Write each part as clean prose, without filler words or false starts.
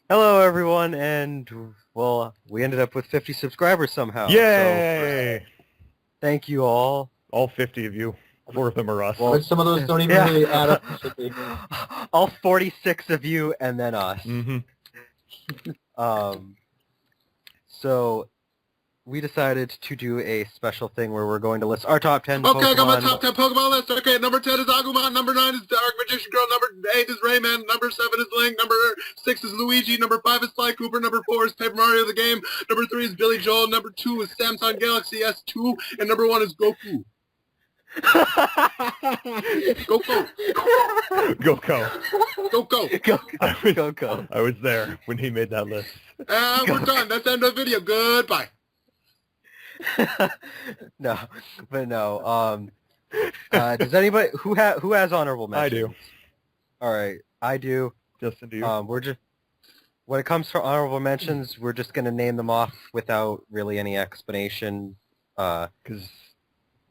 Hello, everyone, and well, we ended up with 50 subscribers somehow. So Yay! thank you all. All 50 of you. 4 of them are us. Well, But some of those don't even really add up to shit they mean. all 46 of you, and then us. Mm-hmm. Um, so we decided to do a special thing where we're going to list our top 10 Okay, I got my Pokemon. top 10 Pokemon list. Okay, number 10 is Agumon, number 9 is Dark Magician Girl, number 8 is Rayman, number 7 is Link, number 6 is Luigi, number 5 is Sly Cooper, number 4 is Paper Mario the game, number 3 is Billy Joel, number 2 is Samsung Galaxy S2, and number 1 is Goku. Goku. Goku. Goku. Go. I was there when he made that list. And we're done. That's the end of the video. Goodbye. No, but no. Does anybody who has honorable I mentions? do. All right, I do. Justin, do you? We're just when it comes to honorable mentions, we're just gonna name them off without really any explanation. Because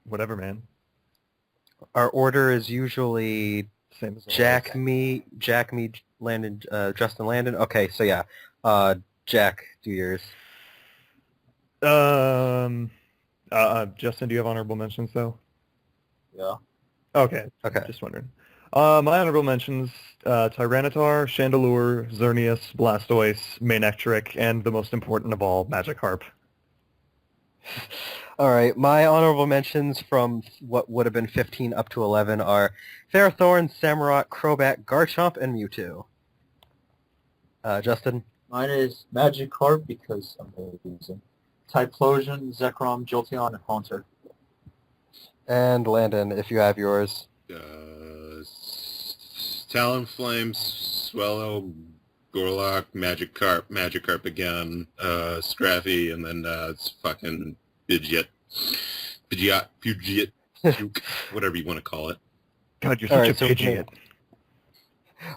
whatever, man. Our order is usually Same as Jack, me, Landon, Justin, Landon. Okay, so yeah, Jack, do yours. Justin, do you have honorable mentions, though? Yeah. Okay. Okay. Just wondering. My honorable mentions, Tyranitar, Chandelure, Xerneas, Blastoise, Manectric, and the most important of all, Magikarp. All right, my honorable mentions from what would have been 15 up to 11 are Ferrothorn, Samurott, Crobat, Garchomp, and Mewtwo. Justin? Mine is Magikarp because I'm amazing. Typhlosion, Zekrom, Jolteon, and Haunter. And Landon, if you have yours. Talonflame, Swallow, Gorlock, Magikarp again, Scraffy, and then it's fucking Pidgeot, Puke, whatever you want to call it. God, you're All such right, a Pidgeot.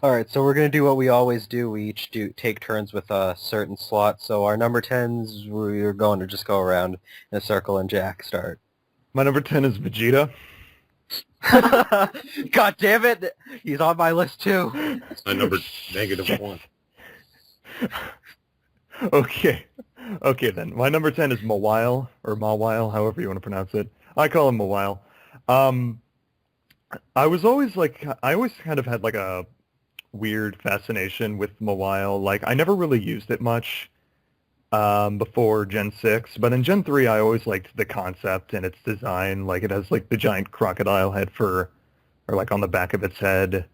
All right, so we're going to do what we always do. We each take turns with a certain slot. So our number 10s, we're going to just go around in a circle and Jack start. My number 10 is Vegeta. God damn it! He's on my list too. It's my number -1. Okay then. My number 10 is Mawile, or Mawile, however you want to pronounce it. I call him Mawile. I always kind of had like a weird fascination with Mawile. Like, I never really used it much before Gen 6, but in Gen 3 I always liked the concept and its design. Like, it has like the giant crocodile head or like on the back of its head.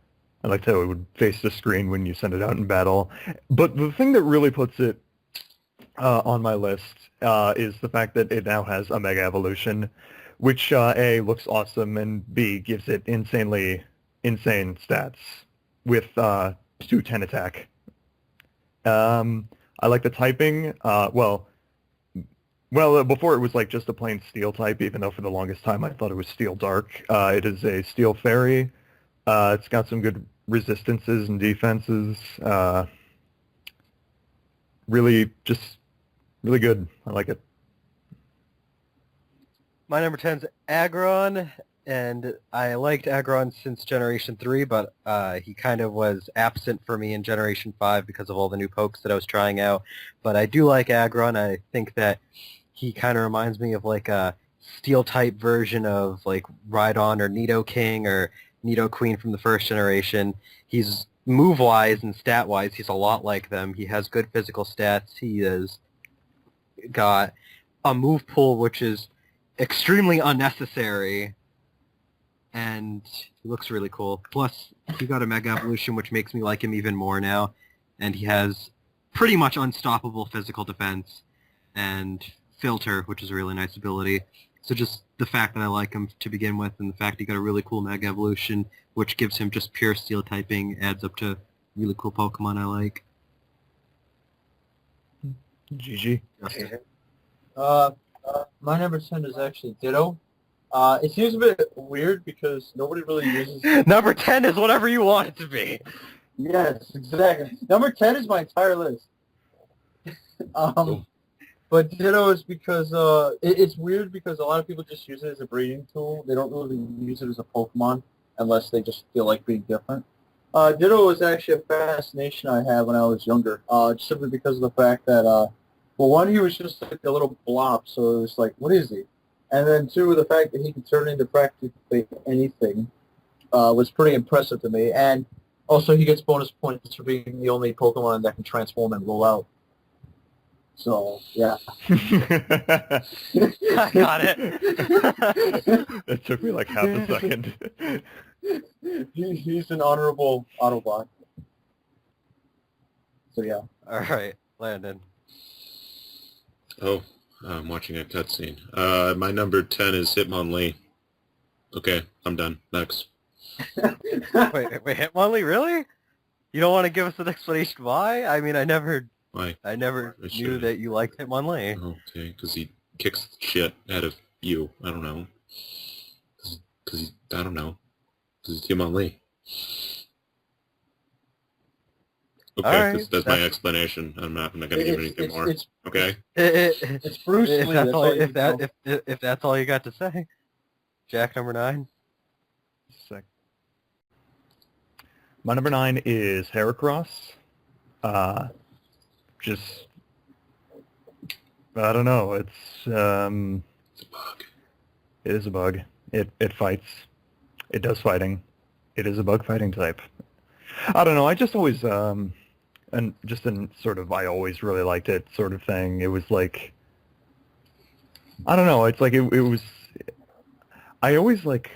I liked how it would face the screen when you send it out in battle. But the thing that really puts it on my list is the fact that it now has a Mega Evolution, which A, looks awesome, and B, gives it insane stats with 210 attack. I like the typing. Well, before it was like just a plain Steel type, even though for the longest time I thought it was Steel Dark. It is a Steel Fairy. It's got some good resistances and defenses. Really good. I like it. My number 10 is Aggron, and I liked Aggron since Generation 3, but he kind of was absent for me in Generation 5 because of all the new pokes that I was trying out. But I do like Aggron. I think that he kind of reminds me of like a Steel-type version of like Rhydon or Nidoking or Nidoqueen from the first generation. He's move-wise and stat-wise, he's a lot like them. He has good physical stats. He has got a move pool which is extremely unnecessary, and he looks really cool. Plus, he got a Mega Evolution, which makes me like him even more now, and he has pretty much unstoppable physical defense and Filter, which is a really nice ability. So just the fact that I like him to begin with, and the fact he got a really cool Mega Evolution, which gives him just pure Steel typing, adds up to really cool Pokemon I like. GG. My number 10 is actually Ditto. It seems a bit weird because nobody really uses... Number 10 is whatever you want it to be. Yes, exactly. Number 10 is my entire list. But Ditto is because it's weird because a lot of people just use it as a breeding tool. They don't really use it as a Pokemon unless they just feel like being different. Ditto was actually a fascination I had when I was younger, simply because of the fact that, well, one, he was just like a little blob, so it was like, what is he? And then two, the fact that he could turn into practically anything was pretty impressive to me. And also, he gets bonus points for being the only Pokemon that can transform and roll out. So, yeah. I got it. That took me like half a second. He's an honorable Autobot. So, yeah. All right, Landon. Oh, I'm watching a cutscene. My number 10 is Hitmonlee. Okay, I'm done. Next. Wait, Hitmonlee, really? You don't want to give us an explanation why? I mean, I never Why? knew should. that you liked Hitmonlee. Okay, because he kicks the shit out of you. I don't know. Because I don't know. Because he's Hitmonlee. Okay, Alright, that's my explanation. I'm not going to give anything more. Okay? It's Bruce Lee. If that's all you got to say. Jack, number 9. Sec. My number 9 is Heracross. Just, I don't know. It's It's a bug. It is a bug. It fights. It does fighting. It is a bug fighting type. I don't know. I just always and just in sort of I always really liked it sort of thing. It was like I don't know. It's like it was. I always like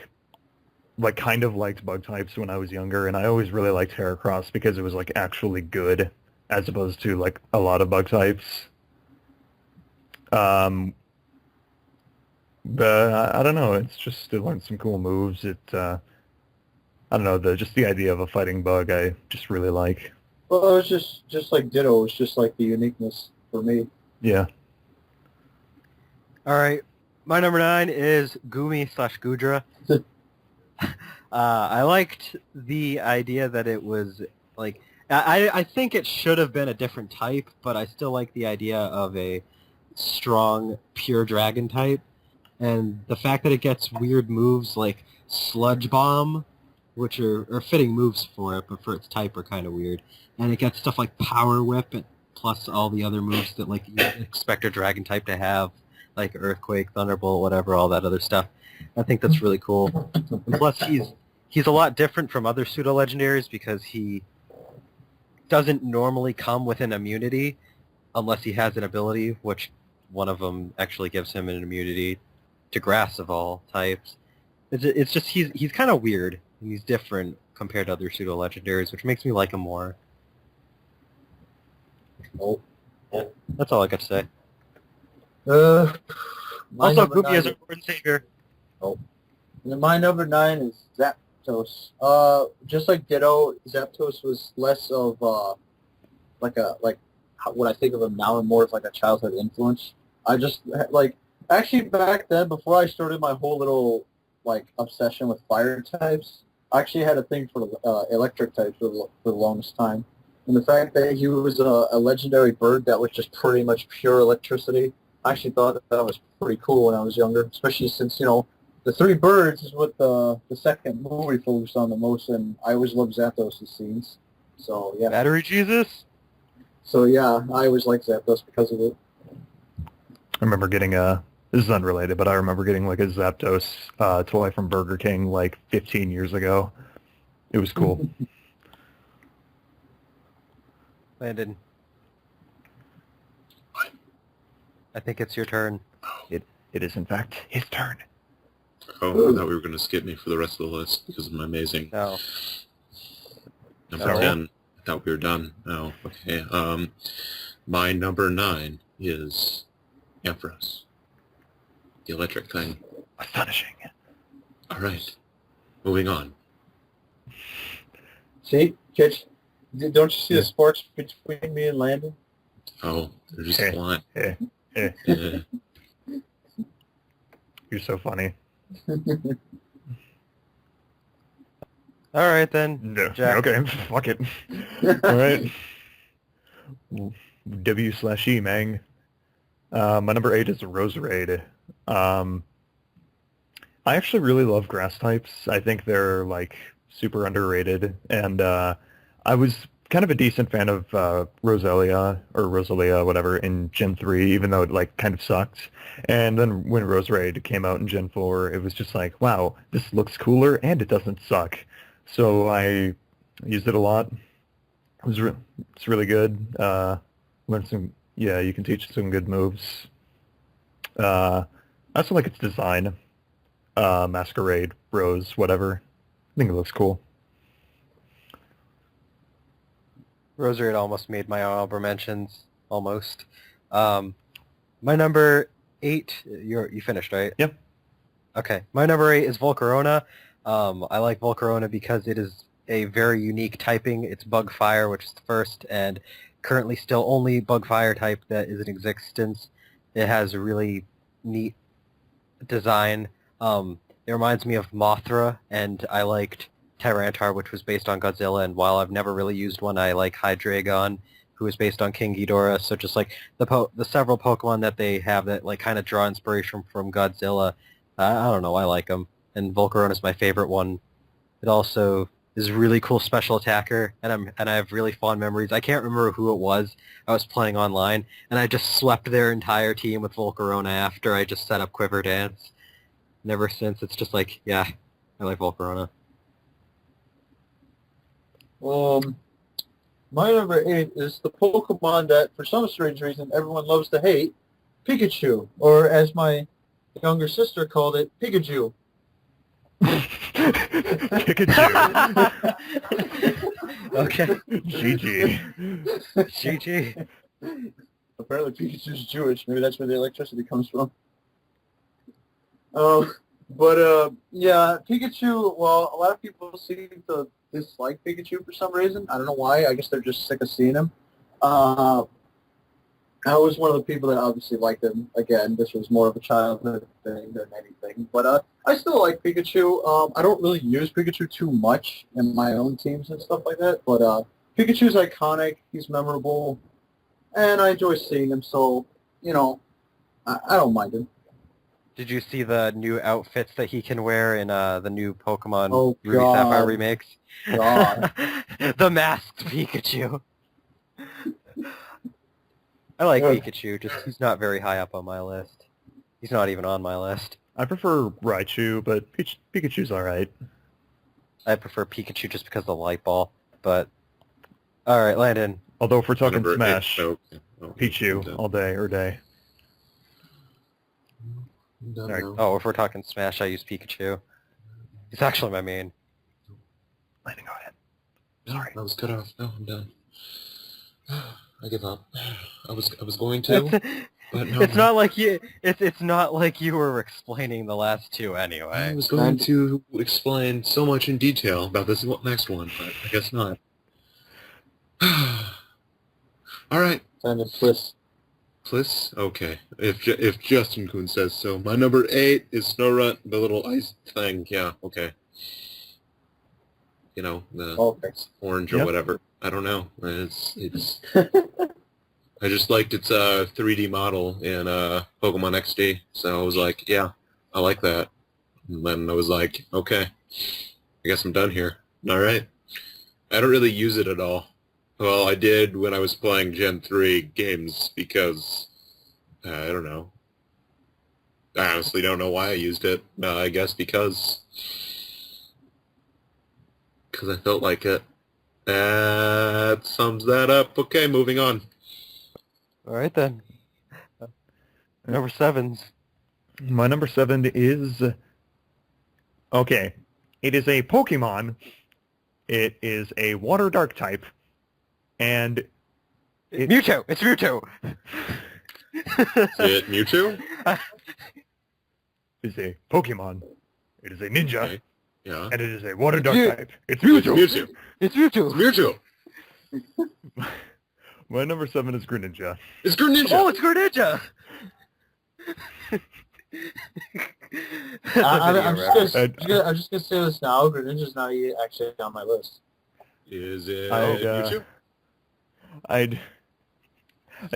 kind of liked bug types when I was younger, and I always really liked Heracross because it was like actually good as opposed to like a lot of bug types. But I don't know. It's just it learned some cool moves. I don't know. The idea of a fighting bug I just really like. Well, it was just like Ditto. It was just like the uniqueness for me. Yeah. All right, my number 9 is Gumi/Gudra. I liked the idea that it was like I think it should have been a different type, but I still like the idea of a strong pure dragon type, and the fact that it gets weird moves like Sludge Bomb, which are fitting moves for it, but for its type are kind of weird, and it gets stuff like Power Whip plus all the other moves that like you expect a dragon type to have, like Earthquake, Thunderbolt, whatever, all that other stuff. I think that's really cool. And plus, he's a lot different from other pseudo-legendaries because he doesn't normally come with an immunity unless he has an ability, which one of them actually gives him an immunity to grass of all types. It's just he's kind of weird, and he's different compared to other pseudo-legendaries, which makes me like him more. Oh. That's all I got to say. My Also, number Gumi 9 is our Lord and Savior. My number 9 is Zapdos. Just like Ditto, Zapdos was less of what I think of him now, and more of like a childhood influence. I just actually back then, before I started my whole little obsession with fire types, I actually had a thing for electric types for the longest time. And the fact that he was a legendary bird that was just pretty much pure electricity, I actually thought that was pretty cool when I was younger, especially since, the 3 birds is what the second movie focused on the most, and I always loved Zapdos' scenes. So, yeah. Battery Jesus? So, yeah, I always liked Zapdos because of it. I remember getting this is unrelated, but I remember getting like a Zapdos toy from Burger King like 15 years ago. It was cool. Landon. What? I think it's your turn. It is in fact his turn. Oh, I thought we were going to skip me for the rest of the list because of my amazing... No. Number No. 10. I thought we were done. Oh, okay. My number 9 is Ampharos. The electric thing. Astonishing. All right. Moving on. See, Kitch, don't you see the sparks between me and Landon? Oh, they're just Hey. flying. Eh. Yeah. You're so funny. All right, then. No. Jack. Okay, fuck it. All right. W/E, man. My number 8 is Roserade. I actually really love grass types. I think they're like super underrated, and I was kind of a decent fan of Rosalia, whatever, in Gen 3, even though it like kind of sucked. And then when Roserade came out in Gen 4, it was just like, wow, this looks cooler and it doesn't suck. So I used it a lot. It's really good. Learned some, yeah, you can teach some good moves. I also like its design. Masquerade, Rose, whatever. I think it looks cool. Roserade almost made my honorable mentions, almost. My number 8, you finished, right? Yep. Okay. My number 8 is Volcarona. I like Volcarona because it is a very unique typing. It's Bug Fire, which is the first and currently still only Bug Fire type that is in existence. It has a really neat design. It reminds me of Mothra, and I liked Tyranitar, which was based on Godzilla, and while I've never really used one, I like Hydreigon, who is based on King Ghidorah, so just like the several Pokemon that they have that like kind of draw inspiration from Godzilla, I don't know, I like them, and Volcarona is my favorite one. It also is a really cool special attacker, and I have really fond memories. I can't remember who it was. I was playing online, and I just swept their entire team with Volcarona after I just set up Quiver Dance. And ever since, it's just like, yeah, I like Volcarona. My number 8 is the Pokemon that, for some strange reason, everyone loves to hate, Pikachu, or as my younger sister called it, Pikachu. Pikachu. Okay. GG. GG. Apparently Pikachu's Jewish. Maybe that's where the electricity comes from. Yeah, Pikachu, well, a lot of people seem to dislike Pikachu for some reason. I don't know why. I guess they're just sick of seeing him. I was one of the people that obviously liked him. Again, this was more of a childhood thing than anything. But I still like Pikachu. I don't really use Pikachu too much in my own teams and stuff like that. But Pikachu's iconic. He's memorable. And I enjoy seeing him. So, you know, I don't mind him. Did you see the new outfits that he can wear in the new Pokemon Ruby God. Sapphire remakes? God. The masked Pikachu. I like Yeah. Pikachu, just he's not very high up on my list. He's not even on my list. I prefer Raichu, but Pikachu's alright. I prefer Pikachu just because of the light ball, but... Alright, Landon. Although if we're talking Number 8, Smash, oh, Pichu all day or day. Done now. Oh, if we're talking Smash, I use Pikachu. He's actually my main. Landon, go ahead. Sorry, I was cut off. No, I'm done. I give up. I was going to, but no. It's not like you. It's not like you were explaining the last two anyway. I was going to explain so much in detail about this next one, but I guess not. All right. Time to twist. Pliss? Okay. If Justin Kuhn says so. My number 8 is Snorunt, the little ice thing. Yeah, okay. You know, the orange or whatever. I don't know. It's I just liked its 3D model in Pokemon XD, so I was like, yeah, I like that. And then I was like, okay, I guess I'm done here. All right. I don't really use it at all. Well, I did when I was playing Gen 3 games because, I don't know. I honestly don't know why I used it. I guess because I felt like it. That sums that up. Okay, moving on. Alright then. Number 7's. My number 7 is... Okay. It is a Pokemon. It is a Water Dark type. And... Mewtwo! It's Mewtwo! Is it Mewtwo? It's a Pokemon. It is a ninja. Okay. Yeah. And it is a Water Dark type. It's Mewtwo. Mewtwo. It's Mewtwo! It's Mewtwo. My number 7 is Greninja. It's Greninja. Oh, it's Greninja! I'm just gonna say this now. Greninja's not actually on my list. Is it Mewtwo? Mewtwo? I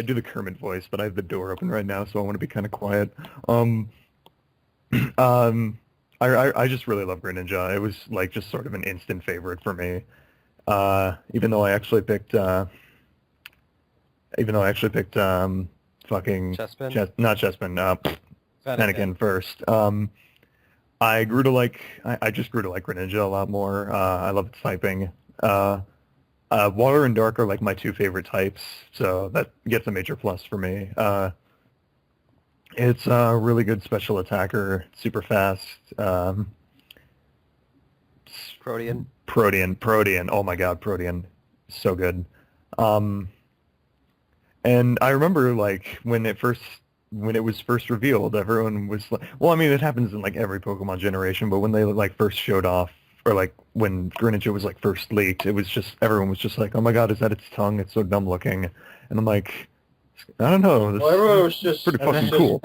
do the Kermit voice, but I have the door open right now, so I want to be kind of quiet. I just really love Greninja. It was like just sort of an instant favorite for me. Even though I actually picked fucking Chespin? not Chespin, Fennekin first. I just grew to like Greninja a lot more. I love its typing. Water and Dark are like my two favorite types, so that gets a major plus for me. It's a really good special attacker, super fast. Protean. Protean. Oh my God, Protean, so good. And I remember like when it was first revealed, everyone was like, well, I mean, it happens in like every Pokemon generation, but when they like first showed off, or like when Greninja was like first leaked, it was just everyone was just like, oh my God, is that its tongue? It's so dumb looking. And I'm like, I don't know. This Well, everyone was just pretty fucking just- cool.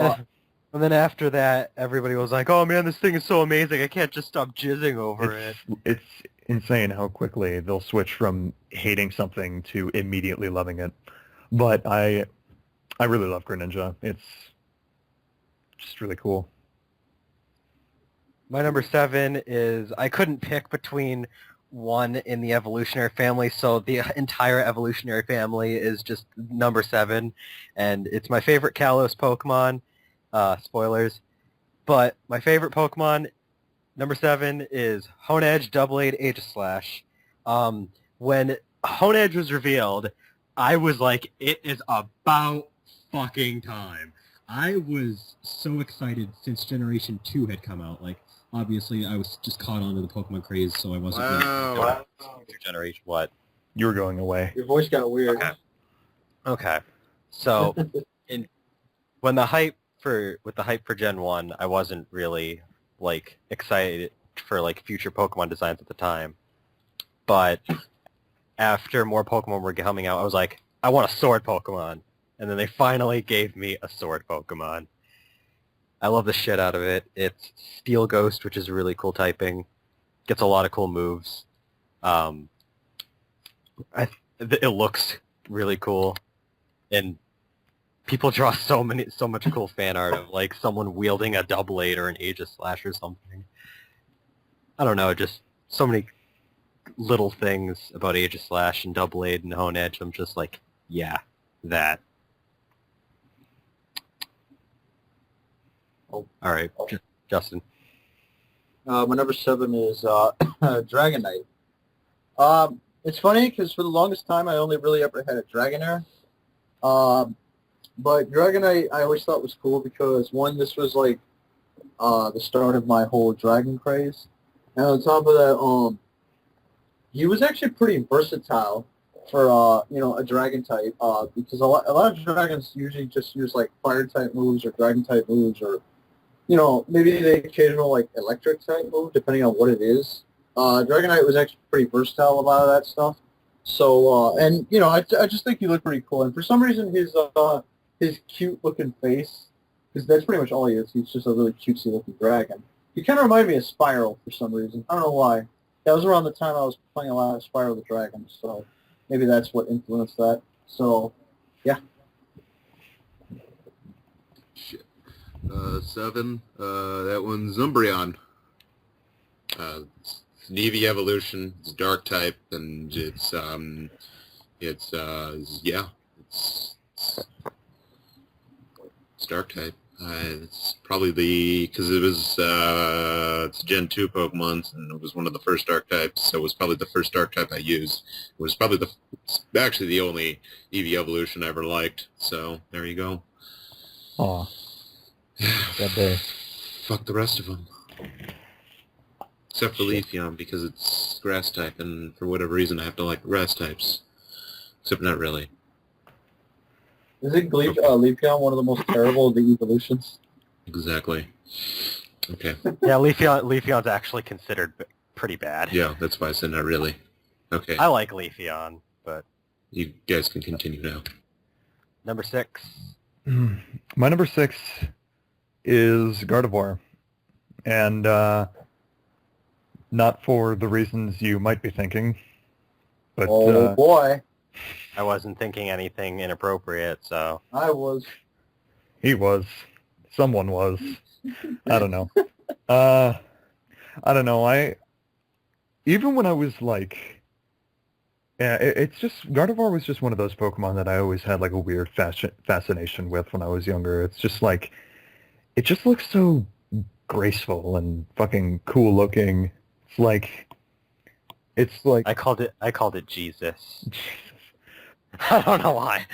And then after that, everybody was like, oh man, this thing is so amazing. I can't just stop jizzing over it. It's insane how quickly they'll switch from hating something to immediately loving it. But I really love Greninja. It's just really cool. My number 7 is, I couldn't pick between one in the evolutionary family, so the entire evolutionary family is just number 7, and it's my favorite Kalos Pokemon. Spoilers. But my favorite Pokemon, number 7, is Honedge Doublade Aegislash. When Honedge was revealed, I was like, it is about fucking time. I was so excited since Generation 2 had come out. Like, obviously, I was just caught on to the Pokemon craze, so I wasn't Wow. future generation. What? You were going away. Your voice got weird. Okay. So, with the hype for Gen 1, I wasn't really like excited for like future Pokemon designs at the time. But after more Pokemon were coming out, I was like, I want a sword Pokemon. And then they finally gave me a sword Pokemon. I love the shit out of it. It's Steel Ghost, which is a really cool typing. Gets a lot of cool moves. It looks really cool. And people draw so much cool fan art of like someone wielding a Doublade or an Aegislash or something. I don't know, just so many little things about Aegislash and Doublade and Honedge. I'm just like, yeah, that. Oh. All right, Justin. My number 7 is Dragonite. It's funny because for the longest time I only really ever had a Dragonair. But Dragonite I always thought was cool because, one, this was like the start of my whole dragon craze. And on top of that, he was actually pretty versatile for a dragon type, because a lot of dragons usually just use like fire type moves or dragon type moves, or maybe the occasional like electric type move depending on what it is. Dragonite was actually pretty versatile, a lot of that stuff. So and I just think he looked pretty cool, and for some reason his cute looking face, because that's pretty much all he is. He's just a really cutesy looking dragon. He kind of reminded me of Spyro for some reason. I don't know why. That was around the time I was playing a lot of Spyro the Dragon, so maybe that's what influenced that. So, yeah. Shit. 7. That one's Umbreon. It's an Eevee evolution. It's dark type, and it's dark type. It's probably because it was it's Gen 2 Pokemon, and it was one of the first dark types, so it was probably the first dark type I used. It was probably actually the only Eevee evolution I ever liked, so there you go. Aw. That day. Fuck the rest of them. Except for Leafeon, because it's grass type, and for whatever reason I have to like grass types. Except not really. Isn't Leafeon one of the most terrible of the evolutions? Exactly. Okay. Yeah, Leafeon's actually considered pretty bad. Yeah, that's why I said not really. Okay. I like Leafeon, but... You guys can continue now. Number 6. My number 6 is Gardevoir. And not for the reasons you might be thinking, but... Oh, boy. I wasn't thinking anything inappropriate, so... I was. He was. Someone was. I don't know. I don't know. Even when I was like, yeah, it's just Gardevoir was just one of those Pokemon that I always had like a weird fascination with when I was younger. It's just like it just looks so graceful and fucking cool looking. It's like I called it Jesus. I don't know why.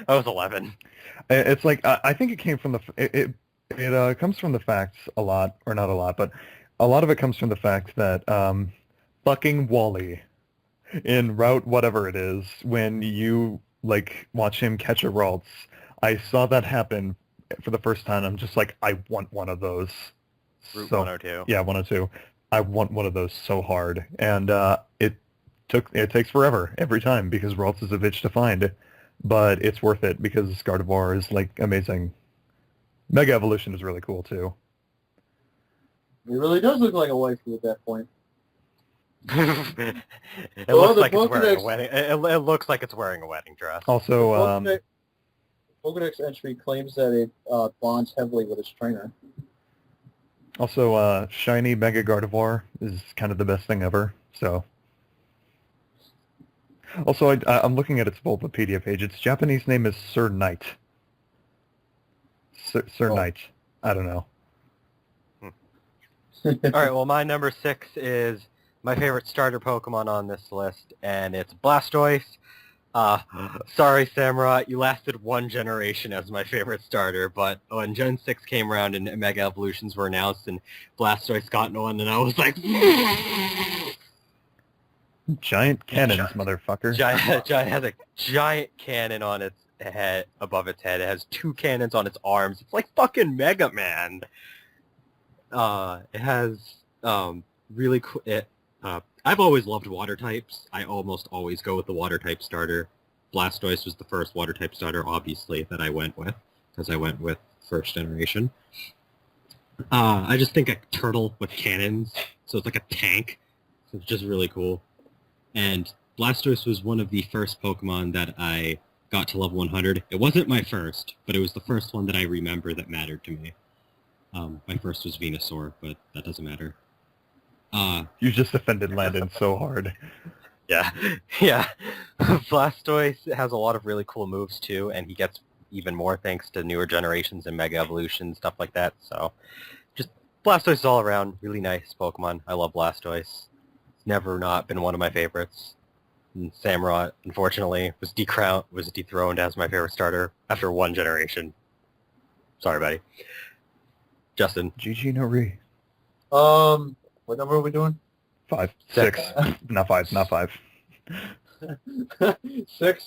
I was 11. It's like I think it came from it comes from the fact a lot, or not a lot, but a lot of it comes from the fact that fucking Wally in Route whatever it is, when you like watch him catch a Ralts, I saw that happen for the first time. I'm just like, I want one of those. Route So 102. yeah, 102. I want one of those so hard, and it takes forever every time because Ralts is a bitch to find, but it's worth it because Gardevoir is like amazing. Mega Evolution is really cool too. It really does look like a waifu at that point. It Well, looks the like it's wearing a Pokedex- wedding. It looks like it's wearing a wedding dress. Also, Pokedex entry claims that it bonds heavily with its trainer. shiny Mega Gardevoir is kind of the best thing ever. So, also, I'm looking at its Bulbapedia page. Its Japanese name is Sir Knight. Sir Oh. Knight. I don't know. All right, well, my number 6 is my favorite starter Pokemon on this list, and it's Blastoise. Sorry, Samurott, you lasted one generation as my favorite starter, but when Gen 6 came around and Mega Evolutions were announced and Blastoise got one, and I was like... Giant cannons, motherfucker. Giant has a giant cannon on its head, above its head. It has 2 cannons on its arms. It's like fucking Mega Man. It has really cool. I've always loved water types. I almost always go with the water type starter. Blastoise was the first water type starter, obviously, that I went with because I went with first generation. I just think a turtle with cannons, so it's like a tank. So it's just really cool. And Blastoise was one of the first Pokemon that I got to level 100. It wasn't my first, but it was the first one that I remember that mattered to me. My first was Venusaur, but that doesn't matter. You just offended Landon so hard. Yeah. Blastoise has a lot of really cool moves too, and he gets even more thanks to newer generations and Mega Evolution, stuff like that. So, just Blastoise is all around really nice Pokemon. I love Blastoise. It's never not been one of my favorites. And Samurott, unfortunately, was dethroned as my favorite starter after one generation. Sorry, buddy. Justin. GG no re. What number are we doing? 5. 6. 6. Not 5. Not 5. 6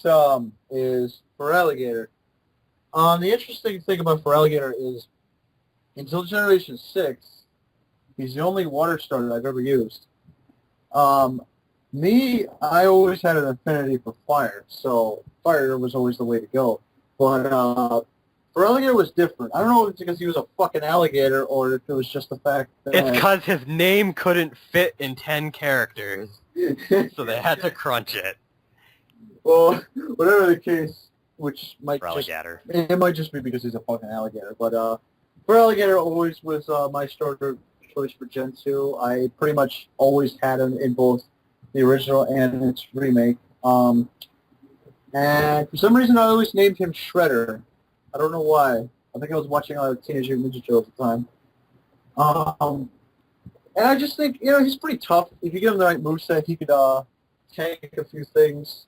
is Feraligatr. The interesting thing about Feraligatr is until Generation 6, he's the only water starter I've ever used. I always had an affinity for fire, so fire was always the way to go. But Feraligatr was different. I don't know if it's because he was a fucking alligator or if it was just the fact that... It's because his name couldn't fit in 10 characters, so they had to crunch it. Well, whatever the case, which might Feraligatr. it might just be because he's a fucking alligator. But Feraligatr always was my starter choice for Gen 2. I pretty much always had him in both the original and its remake. And for some reason, I always named him Shredder. I don't know why. I think I was watching Teenage Mutant Ninja Turtles at the time. And I just think, he's pretty tough. If you give him the right moveset, he could tank a few things.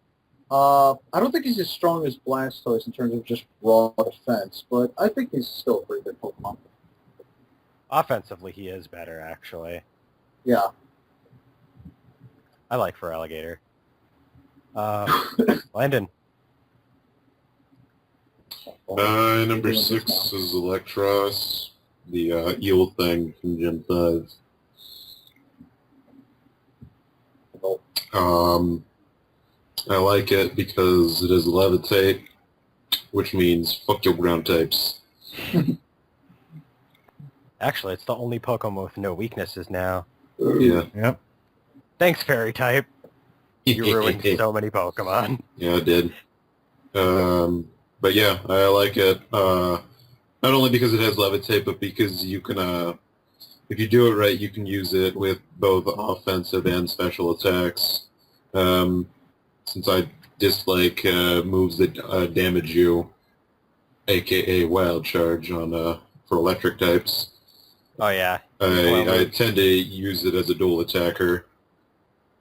I don't think he's as strong as Blastoise in terms of just raw defense, but I think he's still a pretty good Pokemon. Offensively, he is better, actually. Yeah. I like Feraligatr. Landon. Number 6 is Electros, the eel thing from Gen 5. I like it because it does levitate, which means fuck your ground types. Actually, it's the only Pokemon with no weaknesses now. Yeah. Yep. Thanks, Fairy type. You ruined so many Pokemon. Yeah, I did. But yeah, I like it. Not only because it has levitate, but because you can if you do it right, you can use it with both offensive and special attacks. Since I dislike moves that damage you, aka Wild Charge on for electric types. Oh yeah. I tend to use it as a dual attacker.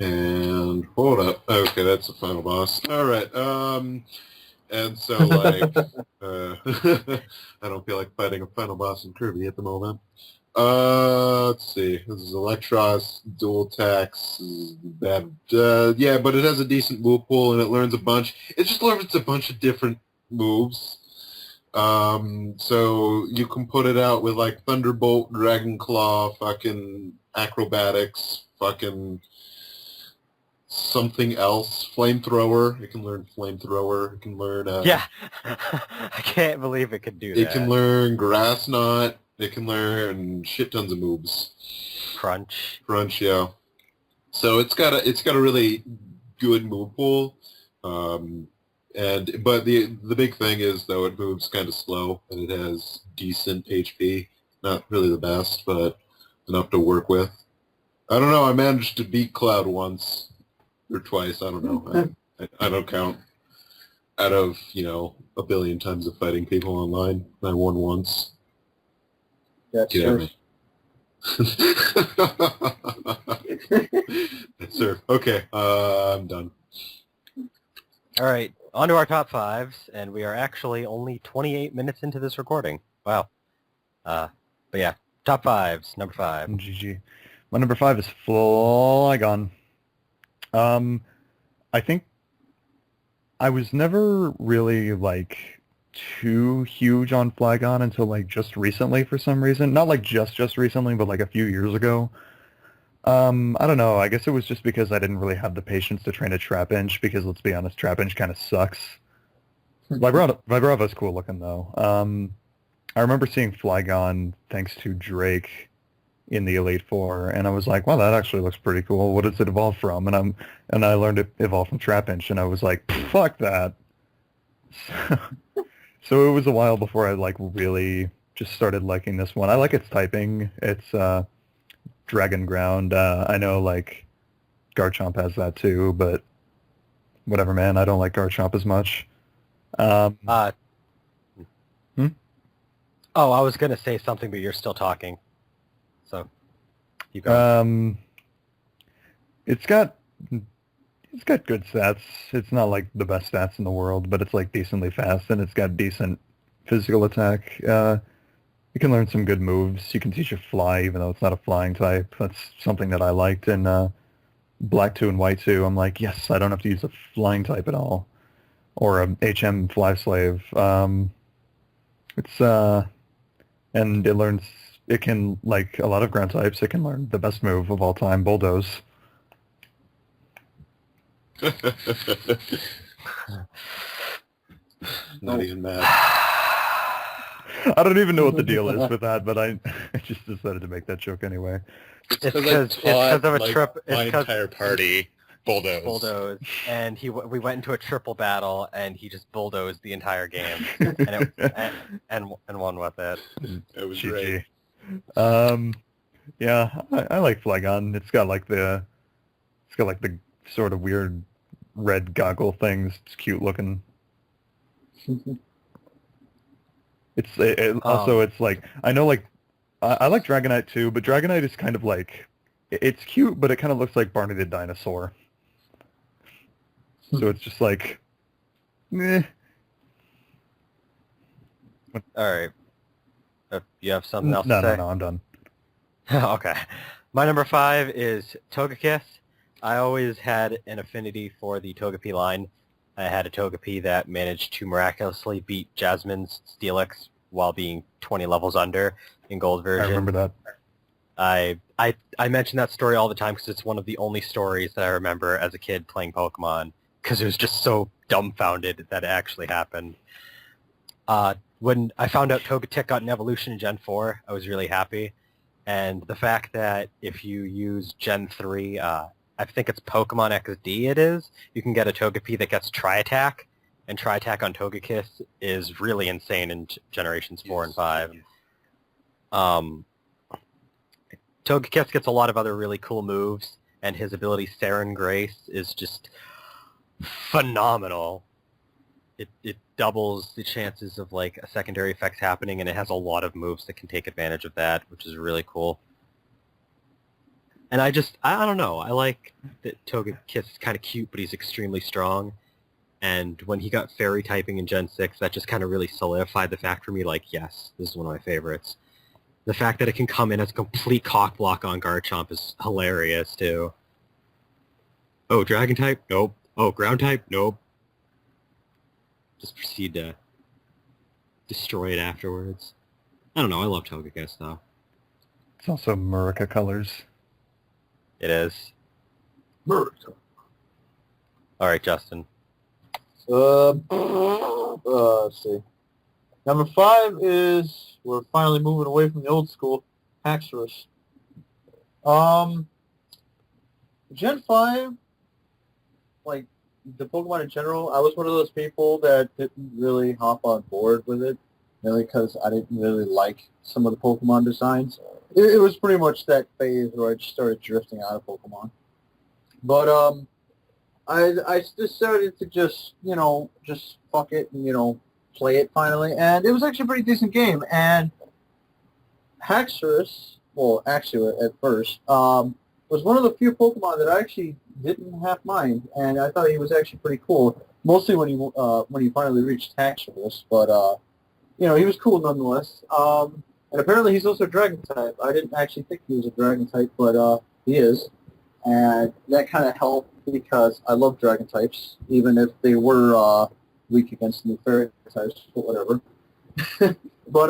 And hold up. Okay, that's the final boss. All right. And so like, I don't feel like fighting a final boss in Kirby at the moment. Let's see. This is Electros, dual attacks. Bad. Yeah, but it has a decent move pool and it learns a bunch. It just learns a bunch of different moves. So you can put it out with like Thunderbolt, Dragon Claw, fucking acrobatics, fucking something else. Flamethrower. It can learn flamethrower. It can learn Yeah. I can't believe it could do that. it can learn Grass Knot. It can learn shit tons of moves. Crunch. Crunch, yeah. So it's got a really good move pool. But the big thing is though it moves kind of slow and it has decent HP. Not really the best, but enough to work with. I don't know. I managed to beat Cloud once or twice. I don't know. I don't count. Out of a billion times of fighting people online, I won once. That's Get true. Yes, sir. Okay, I'm done. All right, on to our top fives, and we are actually only 28 minutes into this recording. Wow. But yeah, top fives, number 5. GG. My number 5 is Flygon. I think I was never really like too huge on Flygon until like just recently for some reason. Not like just recently, but like a few years ago. I don't know. I guess it was just because I didn't really have the patience to train a Trapinch because let's be honest, Trapinch kind of sucks. Vibrava's cool looking though. I remember seeing Flygon thanks to Drake in the Elite Four, and I was like, wow, that actually looks pretty cool. What does it evolve from? And I learned it evolved from Trapinch, and I was like, fuck that. So it was a while before I like really just started liking this one. I like its typing. It's Dragon Ground. I know like Garchomp has that too, but whatever, man. I don't like Garchomp as much. Oh, I was gonna say something, but you're still talking. So, keep going. It's got good stats. It's not like the best stats in the world, but it's like decently fast, and it's got decent physical attack. You can learn some good moves. You can teach it Fly, even though it's not a flying type. That's something that I liked in Black 2 and White 2. I'm like, yes, I don't have to use a flying type at all, or a HM Fly Slave. And it learns. It can, like a lot of ground types, it can learn the best move of all time, Bulldoze. Not even mad. I don't even know what the deal is with that, but I just decided to make that joke anyway. It's because of a trip. My It's 'cause entire party bulldoze. and we went into a triple battle, and he just bulldozed the entire game, and won with it. It was GG. great. Yeah, I like Flygon. It's got like the sort of weird red goggle things. It's cute looking. Also it's like I know like I like Dragonite too, but Dragonite is kind of like it's cute, but it kind of looks like Barney the dinosaur. So it's just like, eh. All right. You have something else to say? No, I'm done. Okay. My number 5 is Togekiss. I always had an affinity for the Togepi line. I had a Togepi that managed to miraculously beat Jasmine's Steelix while being 20 levels under in Gold version. I remember that. I mention that story all the time because it's one of the only stories that I remember as a kid playing Pokemon because it was just so dumbfounded that it actually happened. When I found out Togetic got an evolution in Gen 4, I was really happy. And the fact that if you use Gen 3, I think it's Pokemon XD it is, you can get a Togepi that gets Tri-Attack, and Tri-Attack on Togekiss is really insane in Generations 4 and 5. Togekiss gets a lot of other really cool moves, and his ability Saren Grace is just phenomenal. It doubles the chances of like a secondary effects happening, and it has a lot of moves that can take advantage of that, which is really cool. And I don't know, I like that Togekiss is kind of cute, but he's extremely strong. And when he got fairy typing in Gen 6, that just kind of really solidified the fact for me, like, yes, this is one of my favorites. The fact that it can come in as a complete cockblock on Garchomp is hilarious, too. Oh, Dragon type? Nope. Oh, Ground type? Nope. Just proceed to destroy it afterwards. I don't know, I love Togekiss, though. It's also Murica colors. It is. Murica. Alright, Justin. Let's see. Number 5 is, we're finally moving away from the old school, Haxorus. Gen 5, like, the Pokemon in general, I was one of those people that didn't really hop on board with it, mainly because I didn't really like some of the Pokemon designs. It was pretty much that phase where I just started drifting out of Pokemon. But, I decided to just fuck it and, play it finally. And it was actually a pretty decent game. And Haxorus, well, actually at first, was one of the few Pokemon that I actually didn't half mind. And I thought he was actually pretty cool, mostly when he finally reached Haxorus. But, he was cool nonetheless. And apparently he's also Dragon type. I didn't actually think he was a Dragon type, but he is. And that kind of helped because I love Dragon types, even if they were weak against new Fairy types, but whatever. But,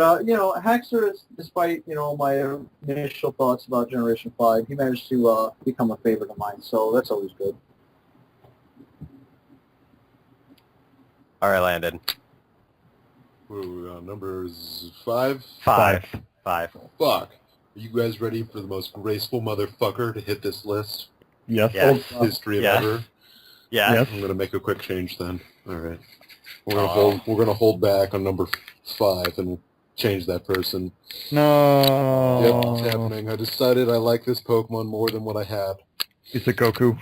Haxorus, despite, my initial thoughts about Generation 5, he managed to become a favorite of mine, so that's always good. All right, Landon. Numbers 5? Five. Fuck. Are you guys ready for the most graceful motherfucker to hit this list? Yes. Yes. History of Yeah. ever? Yeah. Yes. I'm gonna make a quick change then. Alright. We're gonna hold back on number 5 and change that person. No. Yep, it's happening. I decided I like this Pokemon more than what I had. Is it Goku?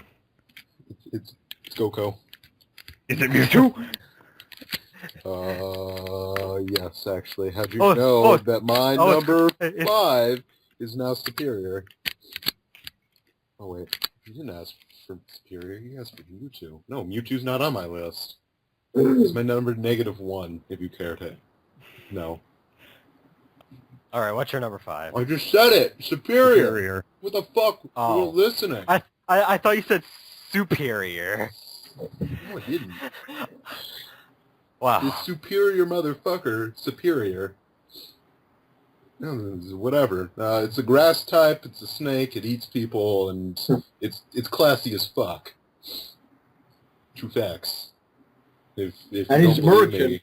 It's Goku. Is it Mewtwo? Yes, actually. How'd you know that my number 5 is now superior? Oh, wait. You didn't ask for superior. You asked for Mewtwo. No, Mewtwo's not on my list. It's my number -1, if you care to know. All right, what's your number 5? I just said it! Superior! Superior. What the fuck? Oh. You're listening. I thought you said superior. No, I didn't. Wow. The superior motherfucker, superior. No, whatever. It's a grass type, it's a snake, it eats people, and it's classy as fuck. True facts. If you And he's don't believe American. me,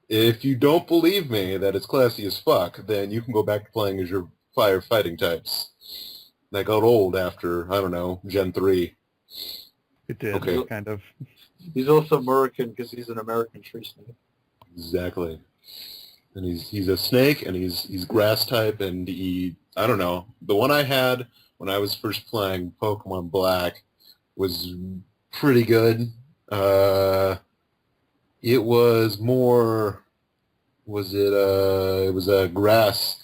if you don't believe me that it's classy as fuck, then you can go back to playing as your firefighting types. That got old after, I don't know, Gen 3. It did, Okay. kind of. He's also American because he's an American tree snake. Exactly. And he's a snake, and he's grass type, and I don't know. The one I had when I was first playing Pokemon Black was pretty good. It was more, it was a grass.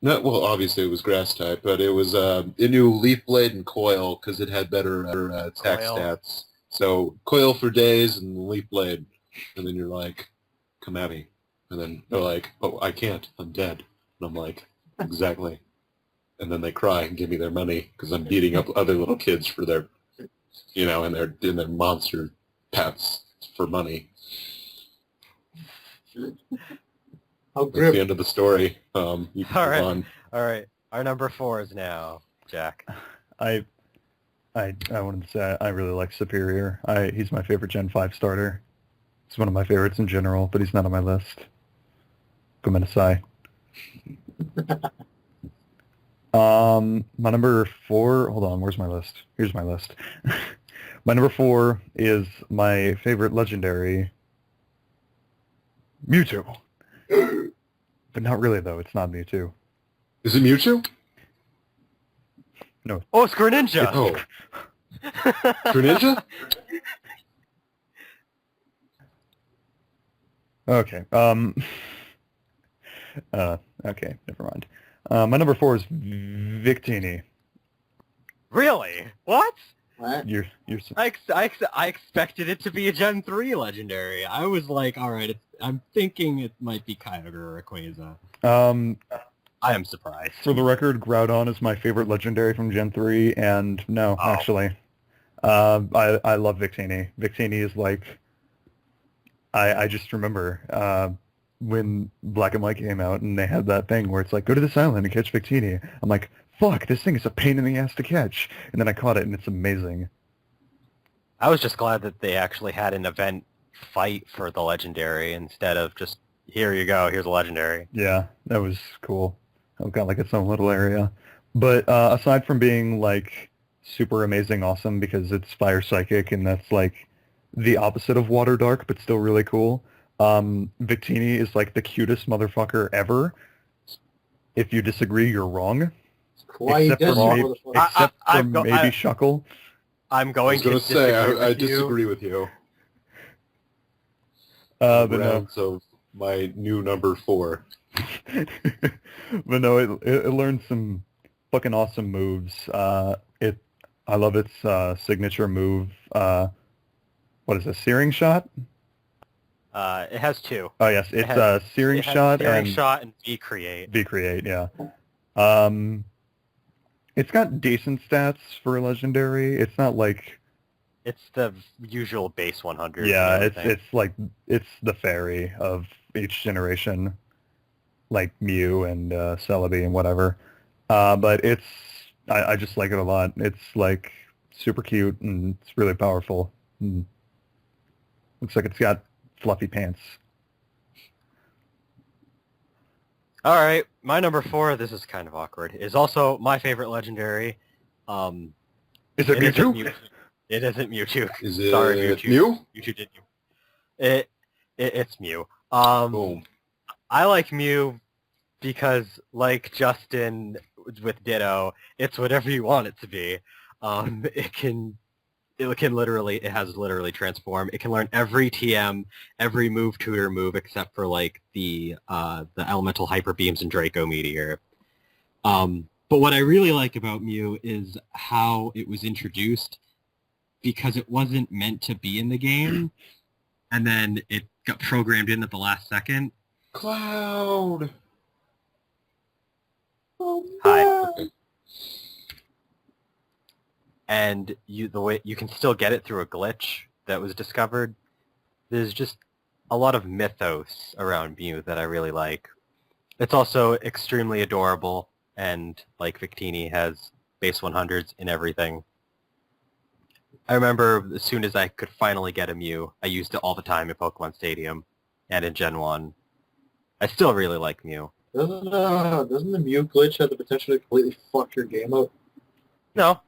No, well, obviously it was grass type, but it knew Leaf Blade and Coil because it had better attack Coil. stats. So Coil for days and Leaf Blade, and then you're like, come at me. And then they're like, oh, I can't, I'm dead. And I'm like, exactly. And then they cry and give me their money because I'm beating up other little kids for their, and their monster pets for money. How That's grim. the end of the story. You can All move right. on. All right. Our number 4 is now Jack. I wanted to say I really like Superior. He's my favorite Gen 5 starter. He's one of my favorites in general, but he's not on my list. Gomenasai. My number 4, hold on, where's my list? Here's my list. My number 4 is my favorite legendary, No. Oh, it's Greninja! Oh. Greninja? Okay. Okay, never mind. My number 4 is Victini. Really? What? What? You're I expected it to be a Gen 3 legendary. I was like, alright, I'm thinking it might be Kyogre or Rayquaza. I am surprised. For the record, Groudon is my favorite legendary from Gen 3, and no, Oh. actually. I love Victini. Victini is like... I just remember when Black and White came out, and they had that thing where it's like, go to this island and catch Victini. I'm like, fuck, this thing is a pain in the ass to catch. And then I caught it, and it's amazing. I was just glad that they actually had an event fight for the legendary instead of just, here you go, here's a legendary. Yeah, that was cool. It got like its own little area. But aside from being like super amazing awesome because it's fire psychic and that's like the opposite of water dark but still really cool, Victini is like the cutest motherfucker ever. If you disagree, you're wrong. Why Except you for, disagree? except for I've go- maybe I- Shuckle. I'm I going was going to to say, disagree I with you. disagree with you. But no. Rounds of my new number 4. But no, it learned some fucking awesome moves. I love its signature move. What is it, Searing Shot? It has two. Oh yes, it's Searing It has Shot Searing and Shot and V-Create. V-Create, yeah. It's got decent stats for a legendary. It's not like... It's the usual base 100. Yeah, and it's everything. it's the fairy of each generation, like Mew and Celebi and whatever. But I just like it a lot. It's like super cute and it's really powerful. And looks like it's got fluffy pants. All right, my number 4. This is kind of awkward. Is also my favorite legendary. Is it It isn't Mewtwo? It isn't Mewtwo. Is it Sorry, Mewtwo. Mew? Mewtwo did Mew. It's Mew. Boom. I like Mew because, like Justin with Ditto, it's whatever you want it to be. It has literally transform. It can learn every TM, every move tutor move except for like the elemental hyper beams and Draco Meteor. But what I really like about Mew is how it was introduced, because it wasn't meant to be in the game, and then it got programmed in at the last second. Cloud. Hi. And the way you can still get it through a glitch that was discovered. There's just a lot of mythos around Mew that I really like. It's also extremely adorable, and like Victini has base 100s in everything. I remember as soon as I could finally get a Mew, I used it all the time in Pokemon Stadium and in Gen 1. I still really like Mew. Doesn't the Mew glitch have the potential to completely fuck your game up? No.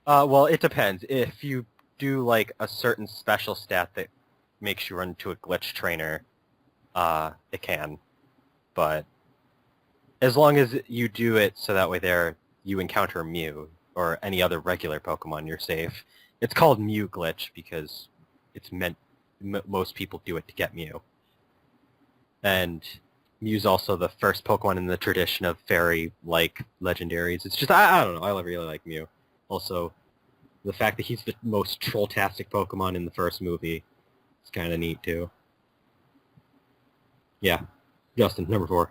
Well, it depends. If you do like a certain special stat that makes you run into a glitch trainer, it can. But as long as you do it so that way you encounter Mew or any other regular Pokemon, you're safe. It's called Mew glitch because it's meant most people do it to get Mew. And Mew's also the first Pokemon in the tradition of fairy-like legendaries. It's just, I don't know, I really like Mew. Also, the fact that he's the most troll-tastic Pokemon in the first movie is kind of neat, too. Yeah. Justin, number 4.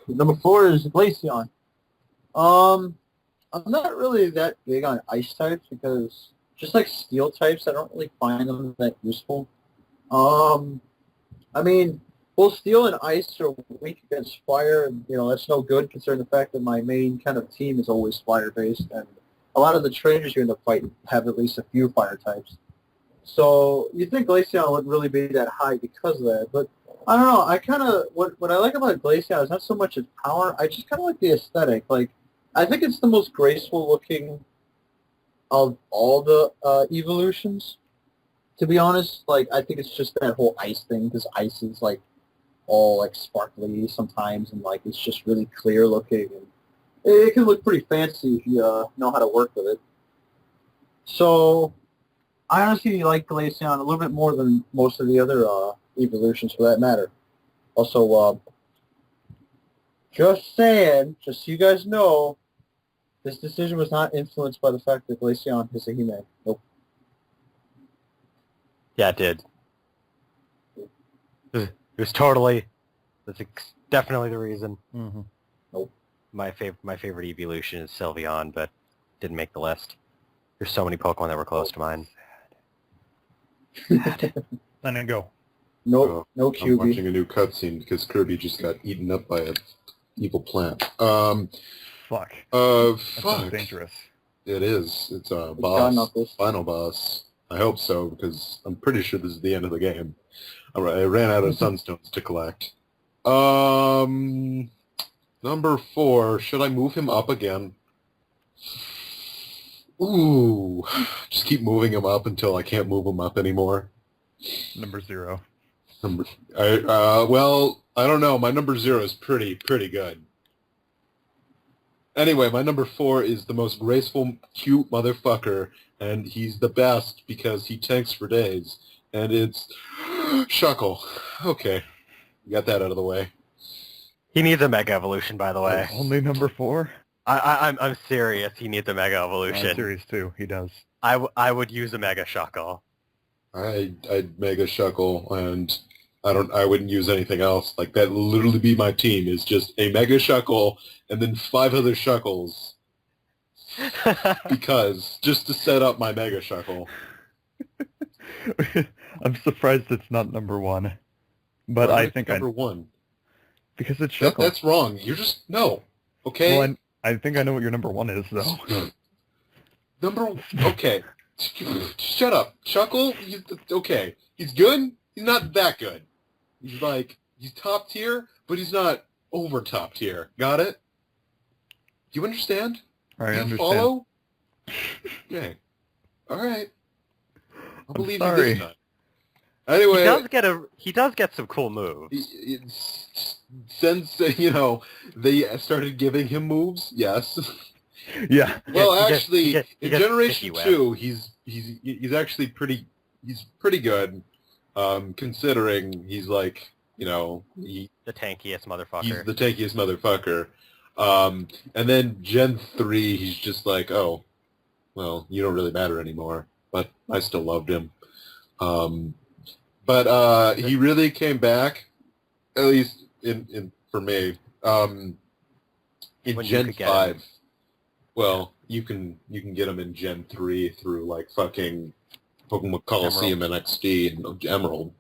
Number 4 is Glaceon. I'm not really that big on ice types because just like steel types, I don't really find them that useful. I mean, both steel and ice are weak against fire, and that's no good considering the fact that my main kind of team is always fire-based, and a lot of the trainers you end up fighting have at least a few fire types. So you think Glaceon wouldn't really be that high because of that, but I don't know. I kind of what I like about Glaceon is not so much its power. I just kind of like the aesthetic. Like, I think it's the most graceful looking of all the evolutions. To be honest, like I think it's just that whole ice thing because ice is like all like sparkly sometimes and like it's just really clear looking. And It can look pretty fancy if you know how to work with it. So, I honestly like Glaceon a little bit more than most of the other evolutions, for that matter. Also, just saying, just so you guys know, this decision was not influenced by the fact that Glaceon is a He-Man. Nope. Yeah, it did. It was totally. That's definitely the reason. Mm-hmm. Nope. My favorite evolution is Sylveon, but didn't make the list. There's so many Pokemon that were close to mine. Then go. Nope. No I'm QB. watching a new cutscene because Kirby just got eaten up by an evil plant. Fuck. That Fuck. sounds dangerous. It is. It's a It's boss. Knuckles. Final boss. I hope so, because I'm pretty sure this is the end of the game. I ran out of sunstones to collect. Number 4. Should I move him up again? Ooh. Just keep moving him up until I can't move him up anymore. Number 0. Well, I don't know. My number 0 is pretty good. Anyway, my number 4 is the most graceful, cute motherfucker, and he's the best because he tanks for days. And it's Shuckle. Okay, got that out of the way. He needs a Mega Evolution, by the way. Only number 4? I'm serious. He needs a Mega Evolution. I'm serious too. He does. I would use a Mega Shuckle. I'd Mega Shuckle, and I wouldn't use anything else. Like, that'd literally be my team, is just a Mega Shuckle, and then 5 other Shuckles. Because, just to set up my Mega Shuckle. I'm surprised it's not number 1. But Why I not think number 1. because it's Shuckle. That's wrong. You're just, no. Okay? Well, I think I know what your number 1 is, though. Okay. Shut up. Shuckle, okay. He's good. He's not that good. He's top tier, but he's not over top tier. Got it? You understand? I You understand. follow? Okay. Alright. I'll believe you sorry. this time. Anyway, he does get some cool moves. since, they started giving him moves, yes. Yeah. Well, He gets- actually, he gets in sticky Generation web. 2, he's actually pretty good, considering he's like, The tankiest motherfucker. he's the tankiest motherfucker. And then Gen 3, he's just like, oh, well, you don't really matter anymore, but I still loved him. But he really came back, at least for me, in When you Gen could get 5. him. Well, you can get them in Gen 3 through, like, fucking Pokemon Coliseum and XD and Emerald.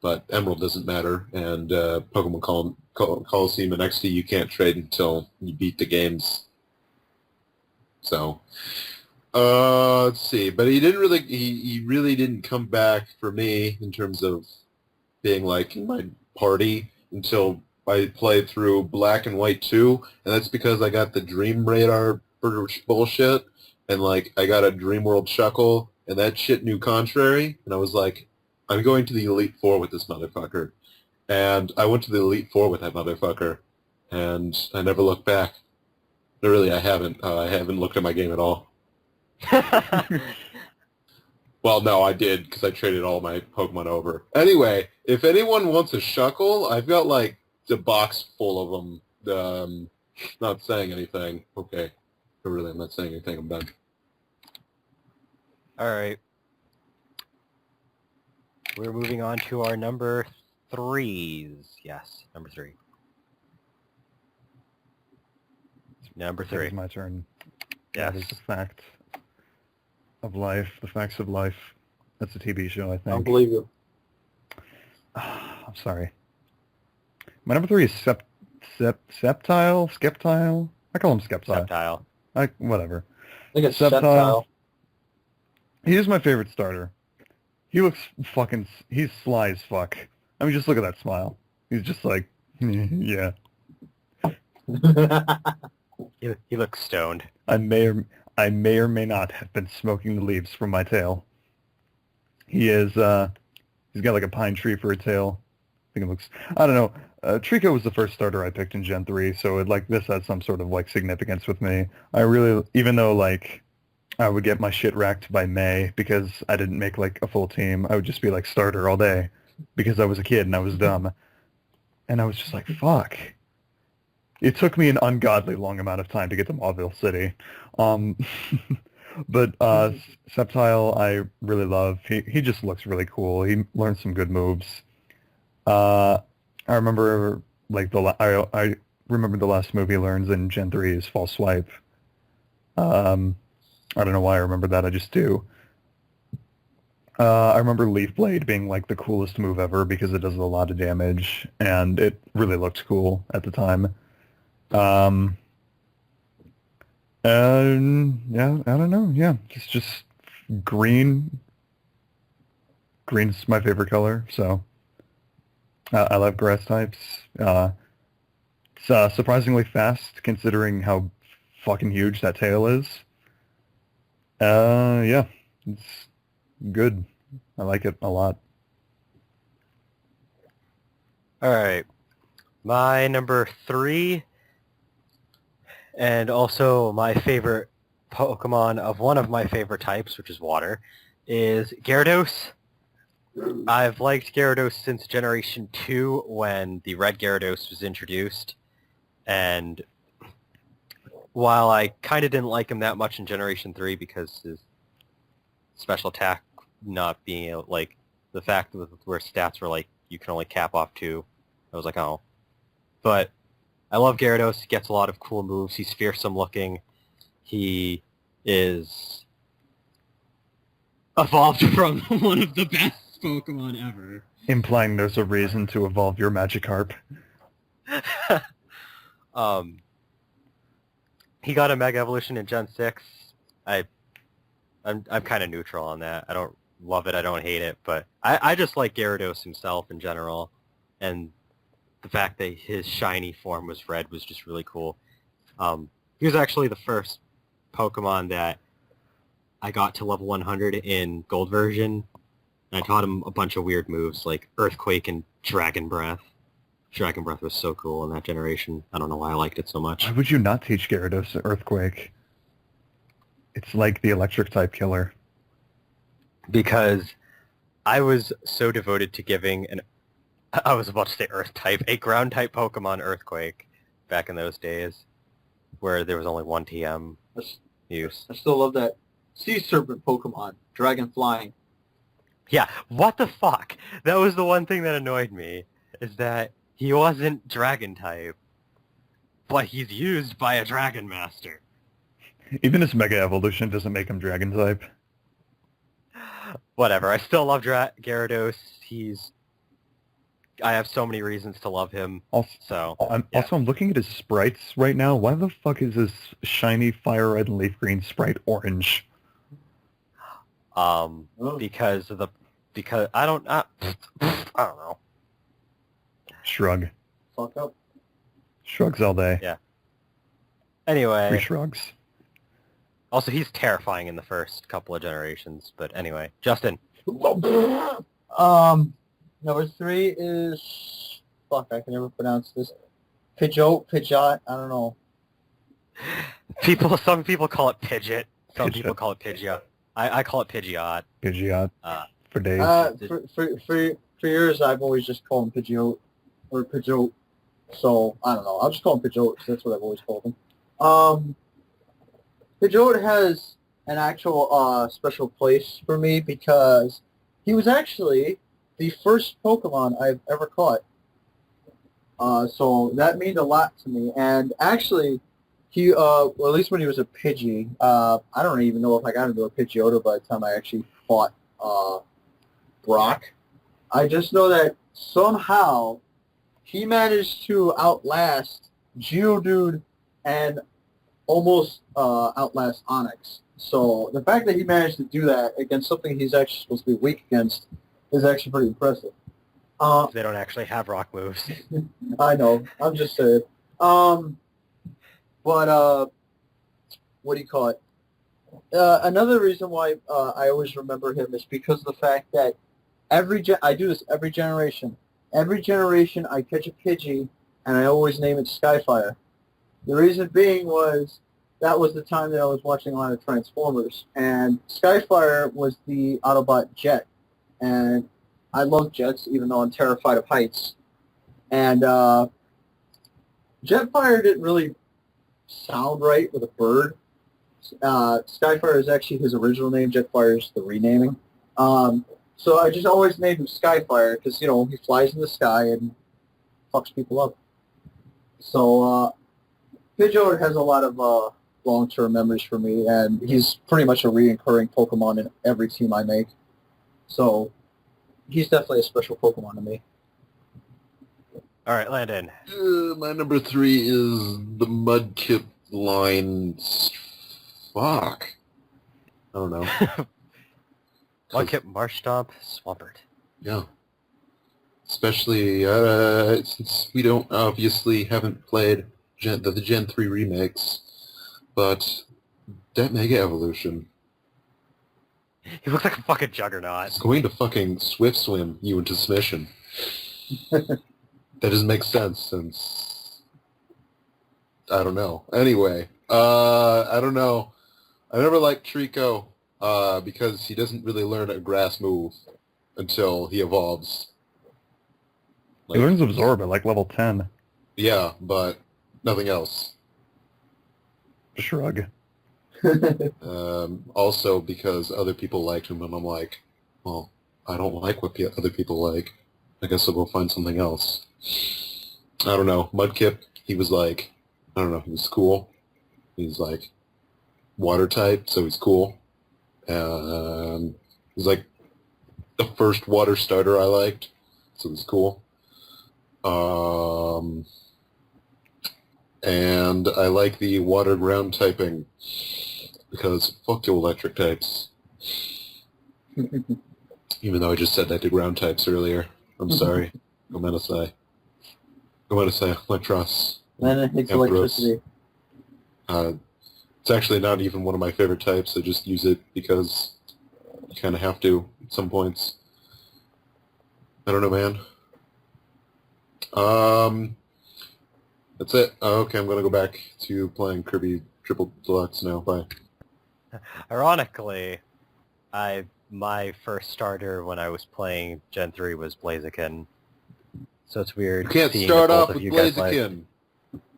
But Emerald doesn't matter, and Pokemon Coliseum and XD you can't trade until you beat the games. So, let's see. But he really didn't come back for me in terms of being, like, in my party until I played through Black and White 2, and that's because I got the Dream Radar bullshit, and, like, I got a Dream World Shuckle, and that shit knew contrary, and I was like, I'm going to the Elite Four with this motherfucker. And I went to the Elite Four with that motherfucker, and I never looked back. Really, I haven't. I haven't looked at my game at all. Well, no, I did, because I traded all my Pokemon over. Anyway, if anyone wants a Shuckle, I've got, like, a box full of them. Not saying anything. Okay. But really, I'm not saying anything. I'm done. All right. We're moving on to our number 3s. Yes, number 3. Number 3. It's my turn. Yes. That is the fact of life. The facts of life. That's a TV show, I I think. don't believe you. I'm sorry. My number 3 is Sceptile? Skeptile? I call him Skeptile. Reptile. Whatever. I think it's Sceptile. Sceptile. He is my favorite starter. He looks he's sly as fuck. I mean, just look at that smile. He's just like, yeah. He looks stoned. I may or may not have been smoking the leaves from my tail. He is, he's got like a pine tree for a tail. think it looks. I don't know. Trico was the first starter I picked in Gen 3, so this has some sort of like significance with me. I really, even though like I would get my shit racked by May because I didn't make like a full team, I would just be like starter all day because I was a kid and I was dumb, and I was just like, fuck. It took me an ungodly long amount of time to get to Mauville City. But Sceptile I really love. He just looks really cool. He learns some good moves. I remember like I remember the last move he learns in Gen 3 is False Swipe. I don't know why I remember that. I just do. I remember Leaf Blade being like the coolest move ever because it does a lot of damage and it really looked cool at the time. Yeah, I don't know. Yeah, it's just green. Green's my favorite color, so I love grass types. It's surprisingly fast considering how fucking huge that tail is. Yeah, it's good. I like it a lot. All right, my number 3, and also my favorite Pokemon of one of my favorite types, which is water, is Gyarados. I've liked Gyarados since Generation 2 when the Red Gyarados was introduced, and while I kind of didn't like him that much in Generation 3 because his special attack not being, like, the fact where stats were, like, you can only cap off 2, I was like, oh. But I love Gyarados. He gets a lot of cool moves. He's fearsome looking. He is evolved from one of the best Pokemon ever. Implying there's a reason to evolve your Magikarp. He got a Mega Evolution in Gen 6. I'm kind of neutral on that. I don't love it. I don't hate it. But I just like Gyarados himself in general. And the fact that his shiny form was red was just really cool. He was actually the first Pokemon that I got to level 100 in Gold version. And I taught him a bunch of weird moves like Earthquake and Dragon Breath. Dragon Breath was so cool in that generation. I don't know why I liked it so much. Why would you not teach Gyarados Earthquake? It's like the electric type killer. Because I was so devoted to giving I was about to say Earth type, a ground type Pokemon Earthquake back in those days where there was only one TM use. I still love that Sea Serpent Pokemon, Dragon Flying. Yeah, what the fuck? That was the one thing that annoyed me, is that he wasn't Dragon type, but he's used by a Dragon Master. Even his Mega Evolution doesn't make him Dragon type. Whatever, I still love Gyarados. I have so many reasons to love him. Also, I'm looking at his sprites right now. Why the fuck is this shiny fire red and leaf green sprite orange? Because I don't know. Shrug. Fuck up. Shrugs all day. Yeah. Anyway. 3 shrugs. Also, he's terrifying in the first couple of generations. But anyway, Justin. Number 3 is... Fuck, I can never pronounce this. Pidgeot, I don't know. Some people call it Pidgeot. Some people call it Pidgeot. I call it Pidgeot. Pidgeot. For days. For years, I've always just called him Pidgeot. Or Pidgeot. So, I don't know. I'll just call him Pidgeot because that's what I've always called him. Pidgeot has an actual special place for me because he was actually the first Pokemon I've ever caught. So that means a lot to me. And actually, he, well, at least when he was a Pidgey, I don't even know if I got into a Pidgeotto by the time I actually fought Brock. I just know that somehow he managed to outlast Geodude and almost outlast Onyx. So the fact that he managed to do that against something he's actually supposed to be weak against is actually pretty impressive. They don't actually have rock moves. I know. I'm just saying. But what do you call it? Another reason why I always remember him is because of the fact that I do this every generation, every generation I catch a Pidgey, and I always name it Skyfire. The reason being was that was the time that I was watching a lot of Transformers, and Skyfire was the Autobot jet, and I love jets, even though I'm terrified of heights. And Jetfire didn't really sound right with a bird. Skyfire is actually his original name. Jetfire is the renaming. So I just always named him Skyfire because, you know, he flies in the sky and fucks people up. So Pidgeot has a lot of long-term memories for me, and he's pretty much a recurring Pokemon in every team I make. So he's definitely a special Pokemon to me. All right, Landon. My number 3 is the Mudkip line. Fuck. I don't know. Mudkip, Marshtomp, Swampert. Yeah. Especially since we don't haven't played the Gen 3 remakes, but that Mega Evolution He looks like a fucking juggernaut. is going to fucking swift swim you into submission. That doesn't make sense since I don't know. Anyway, I don't know. I never liked Trico because he doesn't really learn a grass move until he evolves. He learns Absorb at like level 10. Yeah, but nothing else. Shrug. Also because other people liked him, and I'm like, well, I don't like what other people like. I guess I'll go find something else. I don't know. Mudkip, he was like, I don't know, he was cool. He's like water type, so he's cool. He's like the first water starter I liked, so he's cool. And I like the water ground typing because fuck you electric types. Even though I just said that to ground types earlier. I'm sorry. Gomenasai. Gomenasai, Electros. Landon hates electricity. It's actually not even one of my favorite types. I just use it because you kind of have to at some points. I don't know, man. That's it. Okay, I'm going to go back to playing Kirby Triple Deluxe now. Bye. Ironically, my first starter when I was playing Gen 3 was Blaziken. So it's weird. You can't seeing start that both off of with you guys like- Blaziken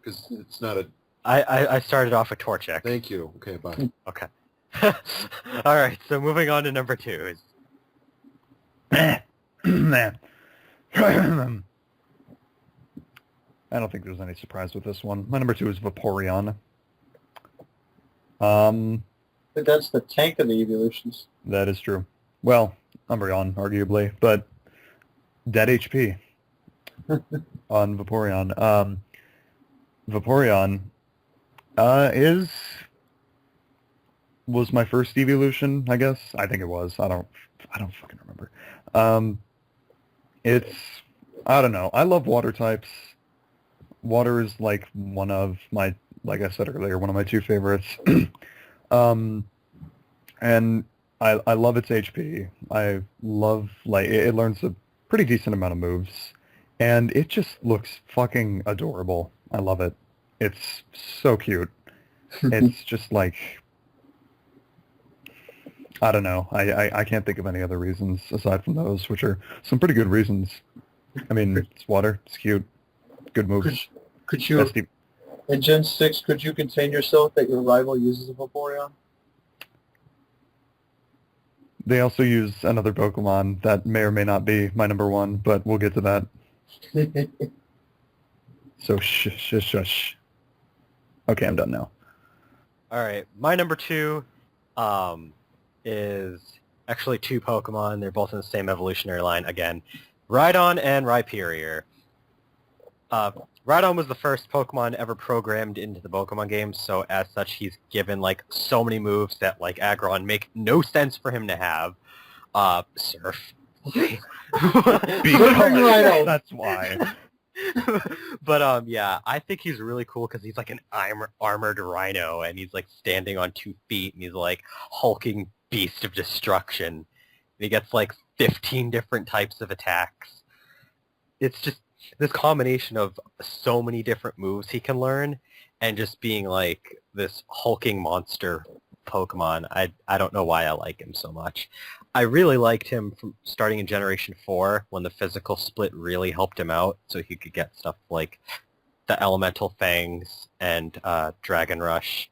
because it's not a... I started off with Torchic. Thank you. Okay, bye. Okay. Alright, so moving on to number 2 is... Man. I don't think there's any surprise with this one. My number 2 is Vaporeon. But that's the tank of the evolutions. That is true. Well, Umbreon, arguably, but dead HP on Vaporeon. Vaporeon was my first evolution, I guess. I think it was. I don't fucking remember. I don't know. I love water types. Water is like one of my, like I said earlier, one of my 2 favorites. And I love its HP. I love, like, it learns a pretty decent amount of moves. And it just looks fucking adorable. I love it. It's so cute. It's just like, I don't know. I can't think of any other reasons aside from those, which are some pretty good reasons. I mean, it's water. It's cute. Good moves. Could you, in Gen 6, could you contain yourself that your rival uses a Vaporeon? They also use another Pokemon that may or may not be my number 1, but we'll get to that. So shush. Okay, I'm done now. Alright, my number 2 is actually 2 Pokemon. They're both in the same evolutionary line again. Rhydon and Rhyperior. Rhydon was the first Pokemon ever programmed into the Pokemon games, so as such he's given like so many moves that like Aggron make no sense for him to have. Surf. Because that's why. But yeah, I think he's really cool because he's like an armored rhino, and he's like standing on 2 feet, and he's like hulking beast of destruction. And he gets like 15 different types of attacks. it's just this combination of so many different moves he can learn, and just being like this hulking monster Pokemon. I don't know why I like him so much. I really liked him from starting in Generation 4 when the physical split really helped him out, so he could get stuff like the Elemental Fangs and Dragon Rush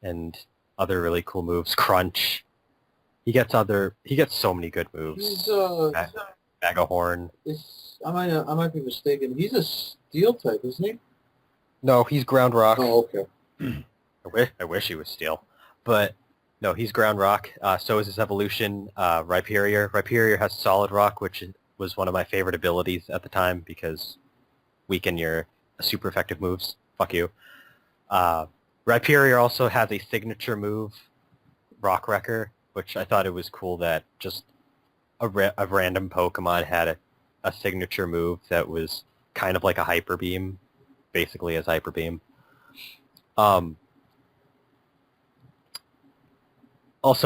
and other really cool moves. Crunch. He gets so many good moves. He's Magahorn. I might be mistaken. He's a steel type, isn't he? No, he's Ground Rock. Oh, okay. I wish he was Steel. But no, he's Ground Rock. So is his evolution, Rhyperior. Rhyperior has Solid Rock, which was one of my favorite abilities at the time because weaken your super effective moves. Fuck you. Rhyperior also has a signature move, Rock Wrecker, which I thought it was cool that just a random Pokemon had a signature move that was kind of like a Hyper Beam, basically as Hyper Beam. Also,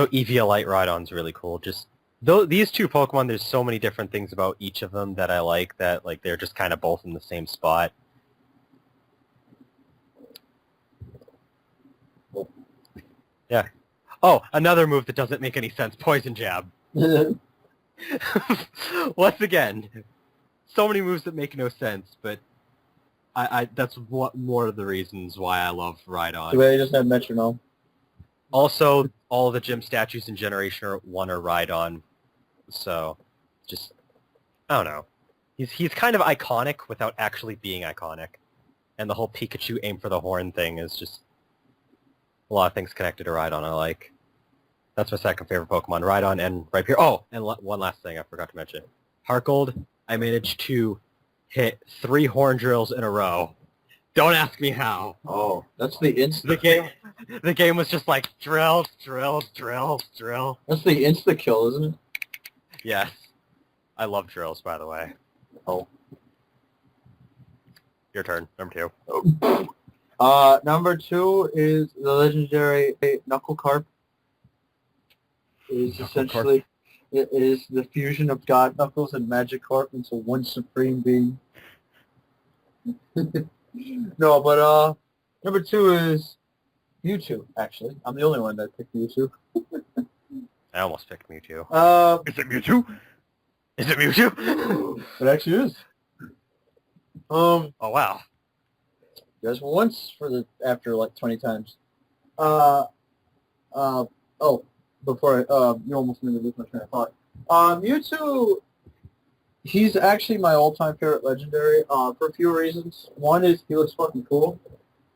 Eviolite Rhydon's really cool. Just these two Pokemon, there's so many different things about each of them that I like that like they're just kind of both in the same spot. Yeah. Oh, another move that doesn't make any sense, Poison Jab. Once again, so many moves that make no sense, but I that's more of the reasons why I love Rhydon. The way he doesn't have metronome. Also, all the gym statues in Generation 1 are Rhydon, so just, I don't know. He's kind of iconic without actually being iconic. And the whole Pikachu aim for the horn thing is just a lot of things connected to Rhydon I like. That's my second favorite Pokemon, Rhydon and Rhyperior. Oh, and one last thing I forgot to mention. Heart Gold, I managed to hit 3 horn drills in a row. Don't ask me how. Oh, that's the insta. The game was just like drill, drill, drill, drill. That's the insta kill, isn't it? Yes. I love drills, by the way. Oh. Your turn, number 2. Number 2 is the legendary Knuckle Carp. It is the fusion of God Knuckles and Magikarp into one supreme being. No, but number 2 is Mewtwo, actually. I'm the only one that picked Mewtwo. I almost picked Mewtwo. Is it Mewtwo? Is it Mewtwo? It actually is. Oh, wow. Just once after like 20 times. Before you almost made me lose my train of thought. Mewtwo, he's actually my all-time favorite legendary for a few reasons. One is he looks fucking cool.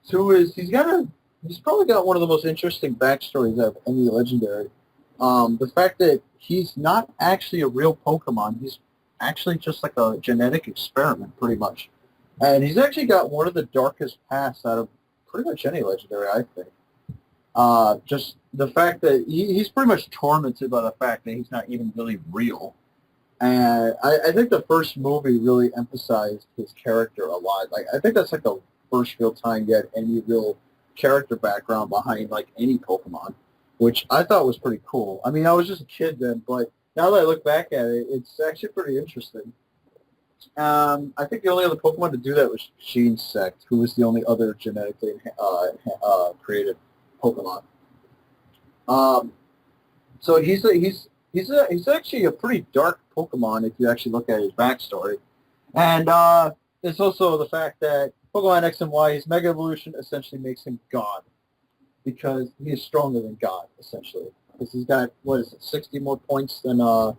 2 is he's probably got one of the most interesting backstories of any legendary. The fact that he's not actually a real Pokemon, he's actually just like a genetic experiment, pretty much. And he's actually got one of the darkest pasts out of pretty much any legendary, I think. Just the fact that he's pretty much tormented by the fact that he's not even really real. And I think the first movie really emphasized his character a lot. Like, I think that's like the first real time you had any real character background behind like any Pokemon, which I thought was pretty cool. I mean, I was just a kid then, but now that I look back at it, it's actually pretty interesting. I think the only other Pokemon to do that was Genesect, who was the only other genetically created Pokemon. So he's actually a pretty dark Pokemon if you actually look at his backstory. And it's also the fact that Pokemon X and Y, his Mega Evolution essentially makes him God. Because he is stronger than God, essentially. Because he's got, 60 more points than, what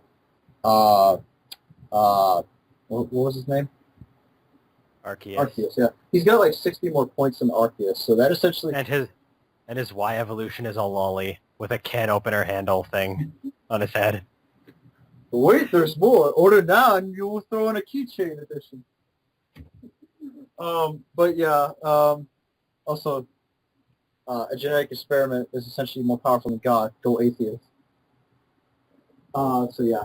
was his name? Arceus, yeah. He's got like 60 more points than Arceus, so that essentially... And his Y evolution is a lolly with a can opener handle thing on his head. Wait, there's more. Order down, you will throw in a keychain edition. But yeah, also, a genetic experiment is essentially more powerful than God. Go atheist. So yeah,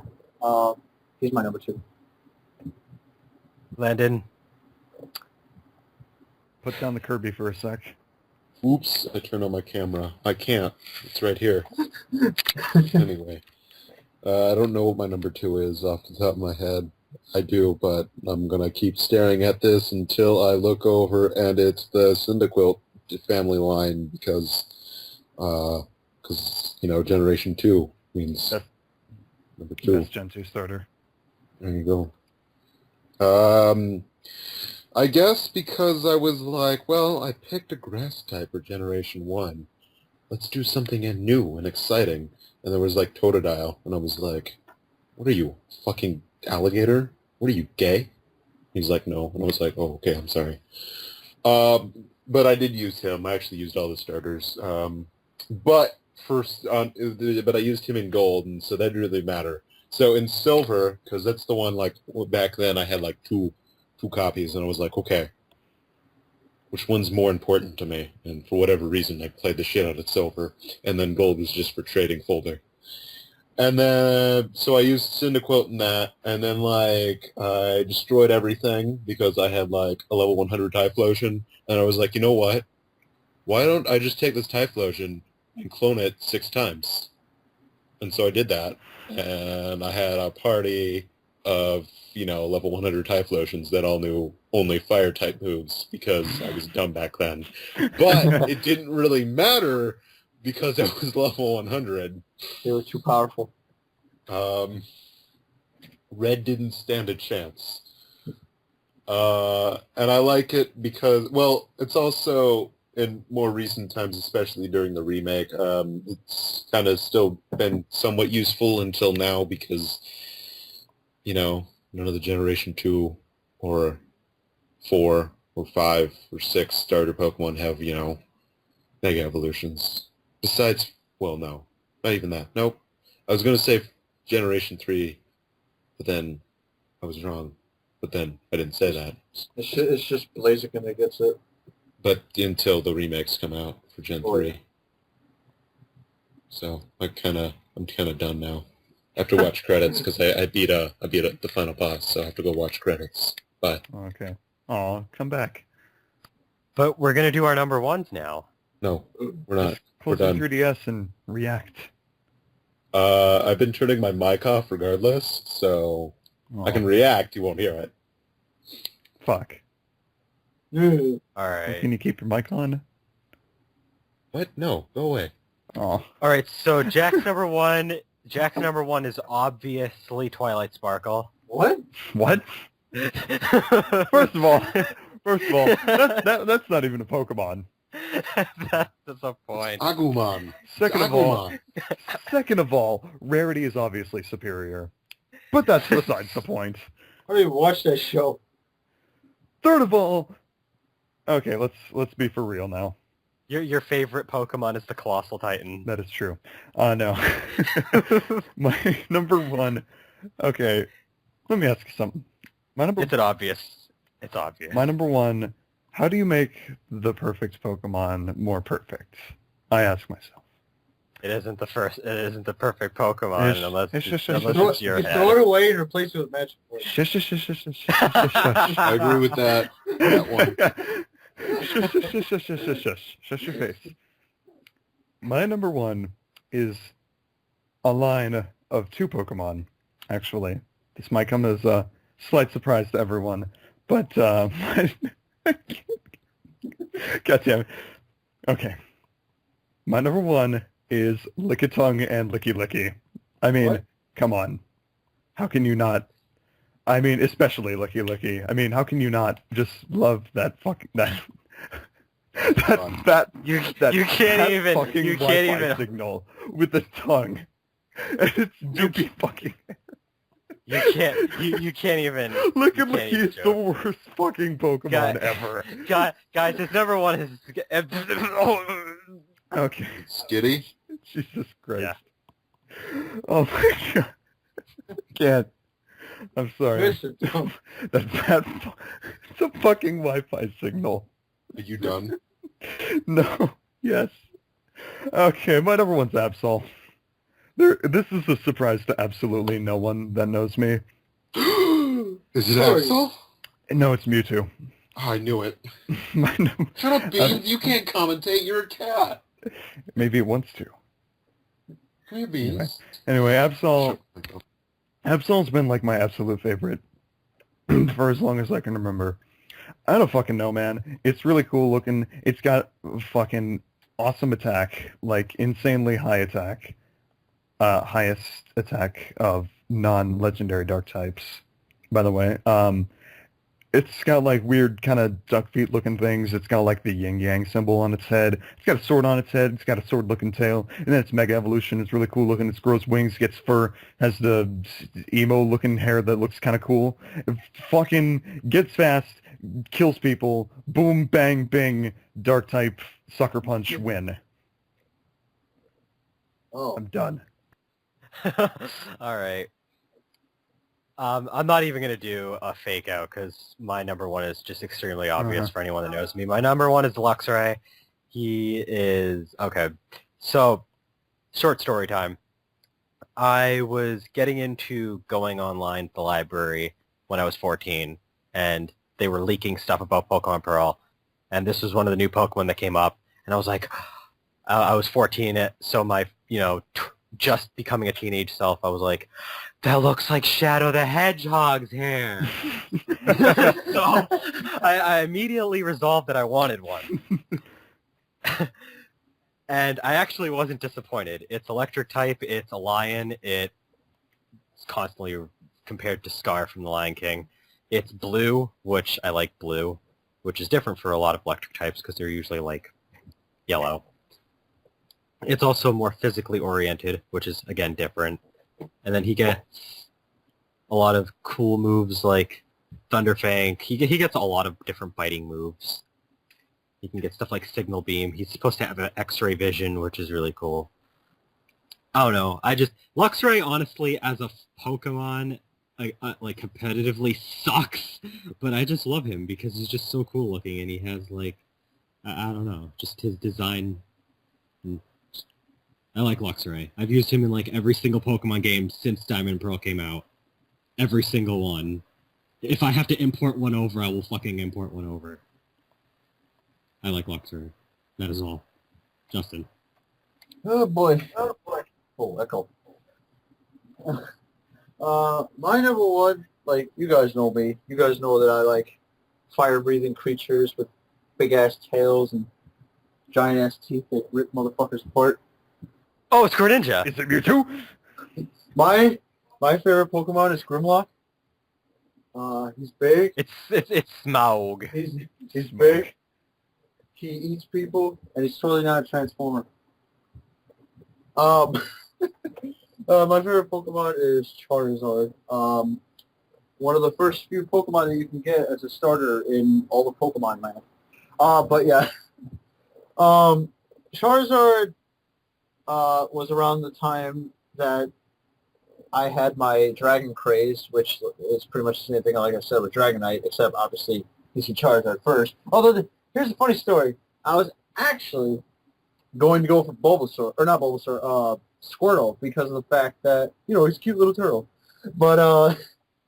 he's my number 2. Landon. Put down the Kirby for a sec. Oops, I turned on my camera. I can't. It's right here. Anyway, I don't know what my number 2 is off the top of my head. I do, but I'm gonna keep staring at this until I look over and it's the Cyndaquil family line because Generation 2 means That's number 2. Best Gen 2 starter. There you go. I guess because I was like, well, I picked a grass type for Generation 1. Let's do something new and exciting. And there was like Totodile, and I was like, what are you, fucking alligator? What are you, gay? He's like, no. And I was like, oh, okay, I'm sorry. But I did use him. I actually used all the starters. But I used him in gold, and so that didn't really matter. So in silver, because that's the one, like, back then I had like two copies, and I was like, okay, which one's more important to me? And for whatever reason, I played the shit out of silver, and then gold was just for trading folder. And then, so I used Cyndaquil in that, and then, like, I destroyed everything because I had, like, a level 100 Typhlosion, and I was like, you know what? Why don't I just take this Typhlosion and clone it 6 times? And so I did that, and I had a party of, level 100 Typhlosions that all knew only Fire-type moves because I was dumb back then. But it didn't really matter because I was level 100. They were too powerful. Red didn't stand a chance. And I like it because, well, it's also, in more recent times, especially during the remake, it's kind of still been somewhat useful until now because, none of the Generation 2 or 4 or 5 or 6 starter Pokemon have, Mega Evolutions. Besides, well, no. Not even that. Nope. I was going to say Generation 3, but then I was wrong. But then I didn't say that. It's just Blaziken that gets it. But until the remakes come out for Gen 3. Yeah. So I'm kind of done now. I have to watch credits because I beat the final boss, so I have to go watch credits. Bye. Okay. Aw, come back. But we're going to do our number ones now. No, we're not. We're Close the done. 3DS and react. I've been turning my mic off regardless, so Aw, I can react. You won't hear it. Fuck. Ooh. All right. Can you keep your mic on? What? No, go away. Aw. All right, so Jack's number one is obviously Twilight Sparkle. What? What? First of all, that's not even a Pokemon. That's a point. Agumon. Second of all, rarity is obviously superior. But that's besides the point. I didn't even watch that show. Third of all, okay, let's be for real now. Your favorite Pokemon is the Colossal Titan. That is true. No. My number one. Okay, let me ask you something. It's obvious. My number one. How do you make the perfect Pokemon more perfect? I ask myself. It isn't the perfect Pokemon unless it's your You head. throw it away and replace it with Magic Voice. Shush, shush, shush, shush, shush, shush, shush. I agree with that one. Shush, shush, shush, shush, shush, shush, shush. Shush your face. My number one is a line of 2 Pokemon, actually. This might come as a slight surprise to everyone, but God damn it. Okay. My number one is Lickitung and Licky Licky. I mean, What? come on. How can you not? I mean, especially Licky Licky. I mean, how can you not just love that fucking that You that can't even fucking you can't Wi-Fi even signal with the tongue? And it's doopy fucking. you can't even Licky you can't Licky even is the joke. worst fucking Pokemon Guy- ever. Guys, his number one is Okay. Skitty? Jesus Christ. Yeah. Oh my god. Can't. I'm sorry. Fish are dumb. It's a fucking Wi-Fi signal. Are you done? No. Yes. Okay, my number one's Absol. This is a surprise to absolutely no one that knows me. Is it Sorry. Axel? No, it's Mewtwo. Oh, I knew it. My number, Shut up, Beans. You can't commentate. You're a cat. maybe it wants to. Come here, Beans. Anyway, Shut up. Absol's been like my absolute favorite for as long as I can remember. I don't fucking know, man. It's really cool looking. It's got fucking awesome attack, like insanely high attack. Highest attack of non-legendary dark types, by the way. It's got like weird kind of duck feet looking things. It's got like the yin-yang symbol on its head. It's got a sword on its head. It's got a sword-looking tail. And then its Mega Evolution is really cool looking. It grows wings, gets fur, has the emo-looking hair that looks kind of cool. It fucking gets fast, kills people, boom, bang, bing, dark type, sucker punch, win. Oh. I'm done. All right. I'm not even going to do a fake out because my number one is just extremely obvious for anyone that knows me. My number one is Luxray. He is... Okay. So, short story time. I was getting into going online at the library when I was 14, and they were leaking stuff about Pokemon Pearl, and this was one of the new Pokemon that came up, and I was like... I was 14, so my, just becoming a teenage self, I was like, that looks like Shadow the Hedgehog's hair. So I immediately resolved that I wanted one. And I actually wasn't disappointed. It's electric type, it's a lion, it's constantly compared to Scar from The Lion King. It's blue, which I like blue, which is different for a lot of electric types because they're usually like yellow. It's also more physically oriented, which is, again, different. And then he gets a lot of cool moves like Thunderfang. He gets a lot of different biting moves. He can get stuff like Signal Beam. He's supposed to have an X-ray vision, which is really cool. I don't know. Luxray, honestly, as a Pokemon, like competitively sucks, but I just love him because he's just so cool looking, and he has, like, I don't know, just his design... I like Luxray. I've used him in like every single Pokemon game since Diamond and Pearl came out. Every single one. If I have to import one over, I will fucking import one over. I like Luxray. That is all. Justin. Oh boy. Oh, echo. My number one, like, you guys know me. You guys know that I like fire-breathing creatures with big-ass tails and giant-ass teeth that rip motherfuckers apart. Oh, it's Greninja. Is it Mewtwo? My favorite Pokemon is Grimlock. He's big. It's Smaug. He's big. He eats people, and he's totally not a Transformer. My favorite Pokemon is Charizard. One of the first few Pokemon that you can get as a starter in all the Pokemon land. But yeah. Charizard was around the time that I had my Dragon craze, which is pretty much the same thing, like I said, with Dragonite, except obviously you see Charizard first. Although, here's a funny story. I was actually going to go for Bulbasaur, or not Bulbasaur, Squirtle, because of the fact that, he's a cute little turtle. But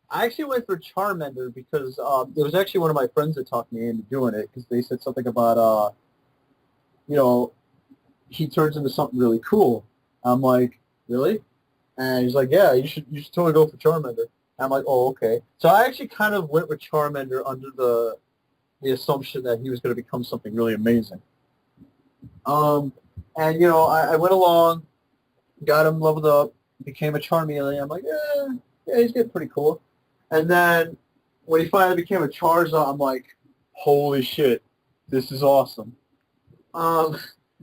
I actually went for Charmander because it was actually one of my friends that talked me into doing it, because they said something about, he turns into something really cool. I'm like, really? And he's like, yeah, you should totally go for Charmander. I'm like, oh, okay. So I actually kind of went with Charmander under the assumption that he was going to become something really amazing. And, I went along, got him leveled up, became a Charmeleon. I'm like, yeah, he's getting pretty cool. And then when he finally became a Charizard, I'm like, holy shit, this is awesome.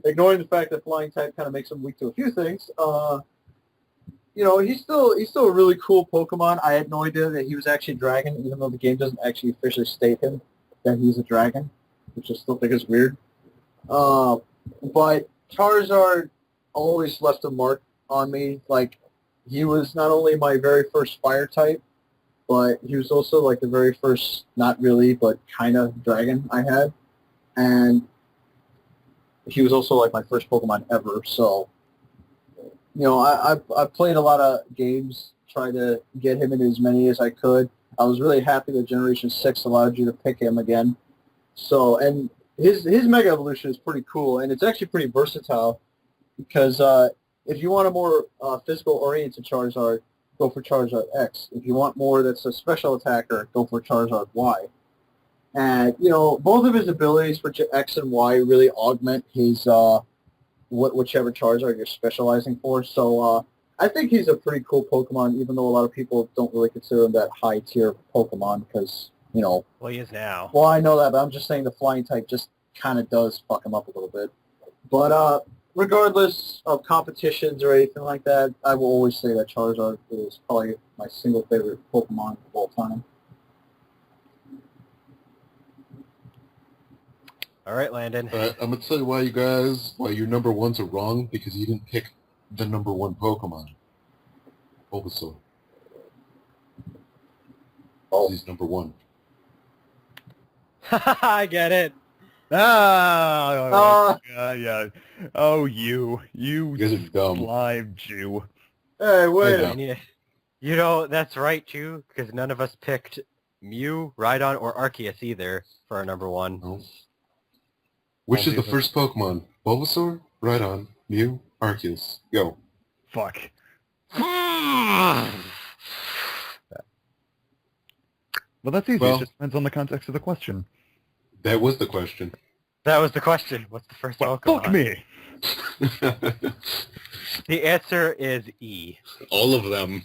Ignoring the fact that flying type kind of makes him weak to a few things, he's still a really cool Pokemon. I had no idea that he was actually a dragon, even though the game doesn't actually officially state him that he's a dragon, which I still think is weird. But Charizard always left a mark on me. Like, he was not only my very first fire type, but he was also like the very first, not really, but kind of dragon I had. And he was also like my first Pokemon ever. So, I've played a lot of games, trying to get him in as many as I could. I was really happy that Generation 6 allowed you to pick him again. So, and his Mega Evolution is pretty cool, and it's actually pretty versatile because if you want a more physical-oriented Charizard, go for Charizard X. If you want more that's a special attacker, go for Charizard Y. And, both of his abilities for X and Y really augment his whichever Charizard you're specializing for. So I think he's a pretty cool Pokemon, even though a lot of people don't really consider him that high-tier Pokemon because, Well, he is now. Well, I know that, but I'm just saying the flying type just kind of does fuck him up a little bit. But regardless of competitions or anything like that, I will always say that Charizard is probably my single favorite Pokemon of all time. All right, Landon. All right, I'm going to tell you why your number ones are wrong, because you didn't pick the number one Pokemon. Bulbasaur. Oh. He's number one. I get it. Yeah. Oh, you guys are dumb. slime Jew. Hey, wait. That's right, too, because none of us picked Mew, Rhydon, or Arceus either for our number one. No. Which is the first Pokemon? Bulbasaur, Rhydon, Mew, Arceus. Go. Fuck. Well, that's easy. Well, it just depends on the context of the question. That was the question. That was the question. What's the first Pokemon? Fuck me! The answer is E. All of them.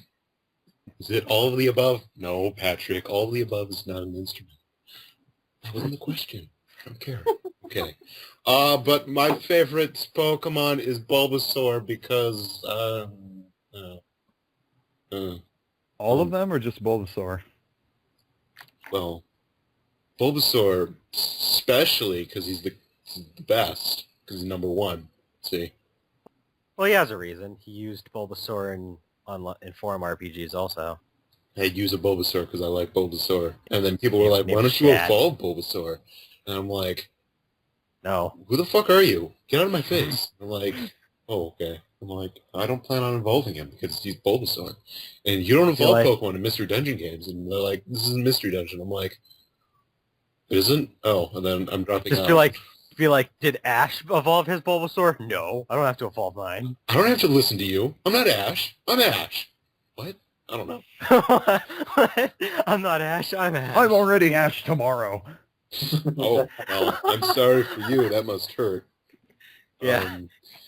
Is it all of the above? No, Patrick. All of the above is not an instrument. That wasn't the question. I don't care. Okay. But my favorite Pokemon is Bulbasaur because, All of them, or just Bulbasaur? well, Bulbasaur especially because he's the best, because he's number one. See? Well, he has a reason. He used Bulbasaur in Forum RPGs also. I use a Bulbasaur because I like Bulbasaur. And then people were like, Maybe why don't you Shad. evolve Bulbasaur? And I'm like, No. who the fuck are you? Get out of my face. I'm like, oh, okay. I'm like, I don't plan on evolving him because he's Bulbasaur. And you don't evolve Pokemon in Mystery Dungeon games. And they're like, this is a Mystery Dungeon. I'm like, it isn't? Oh, and then I'm dropping Just out. be like, did Ash evolve his Bulbasaur? No. I don't have to evolve mine. I don't have to listen to you. I'm not Ash. I'm Ash. What? I don't know. I'm not Ash, I'm Ash. I'm already Ash tomorrow. Oh, well, I'm sorry for you. That must hurt. Yeah.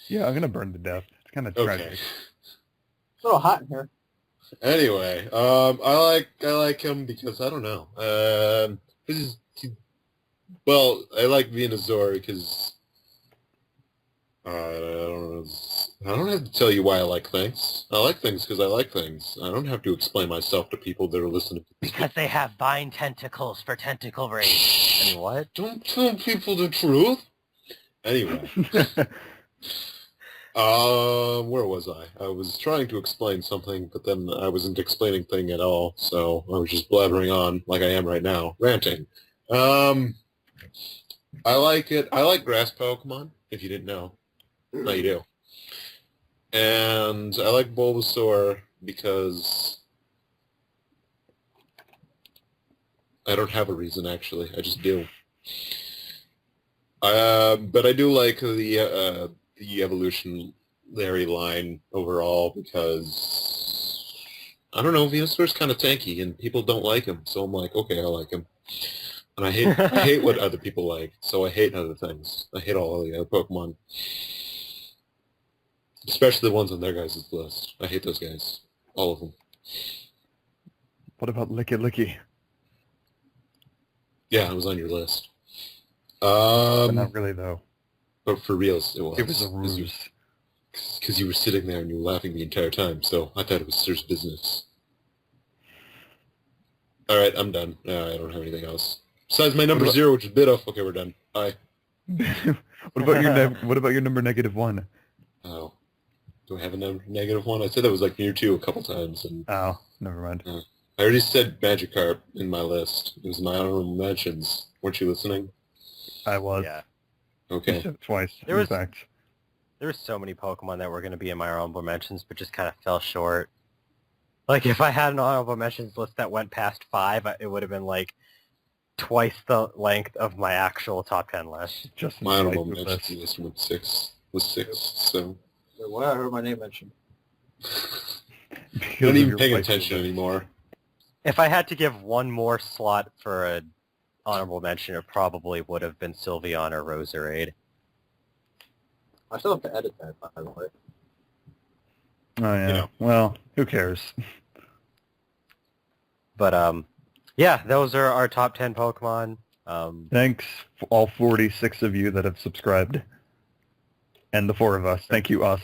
Yeah, I'm gonna burn to death. It's kind of tragic. Okay. It's a little hot in here. Anyway, I like him because I don't know. I like Venusaur because I don't have to tell you why I like things. I like things because I like things. I don't have to explain myself to people that are listening to me. Because they have vine tentacles for tentacle rage. I mean, what? Don't tell people the truth. Anyway. Where was I? I was trying to explain something, but then I wasn't explaining thing at all, so I was just blabbering on like I am right now, ranting. I like it. I like grass Pokemon, if you didn't know. Now you do. And I like Bulbasaur because I don't have a reason, actually. I just do. But I do like the evolutionary line overall because, I don't know, Venusaur's kind of tanky and people don't like him, so I'm like, okay, I like him. And I hate what other people like, so I hate other things. I hate all the other Pokemon. Especially the ones on their guys' list. I hate those guys. All of them. What about Licky Licky? Yeah, it was on your list. But not really, though. But for reals, it was. It was a ruse. Because you were sitting there and you were laughing the entire time, so I thought it was serious business. Alright, I'm done. I don't have anything else. Besides my number 0, which is Bidoff. Okay, we're done. Bye. What about your number -1? Oh. Do I have a -1? I said that was like near 2 a couple times. And Oh, never mind. I already said Magikarp in my list. It was my honorable mentions. Weren't you listening? I was. Yeah. You Okay. said it twice, There in was- fact. There were so many Pokemon that were going to be in my honorable mentions, but just kind of fell short. Like, if I had an honorable mentions list that went past 5, it would have been, like, twice the length of my actual top 10 list. Just My honorable like this. mentions list was 6, so... Wait, what? I heard my name mentioned. because Not of even your paying playthrough attention bits. anymore. If I had to give one more slot for an honorable mention, it probably would have been Sylveon or Roserade. I still have to edit that, by the way. Oh yeah. know. Well, who cares? But yeah, those are our top 10 Pokemon. Thanks, all 46 of you that have subscribed, and the 4 of us. Thank you, us.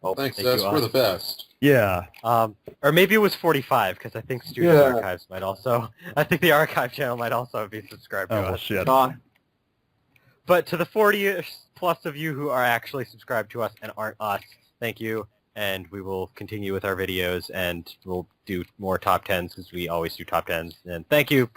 Oh, Thanks, thank Zest. you, We're us. the best. Yeah. Or maybe it was 45 because I think Stooges Yeah. Archives might also. I think the archive channel might also be subscribed to Oh well, us. shit. But to the 40 plus of you who are actually subscribed to us and aren't us, thank you. And we will continue with our videos, and we'll do more top 10s because we always do top 10s. And thank you.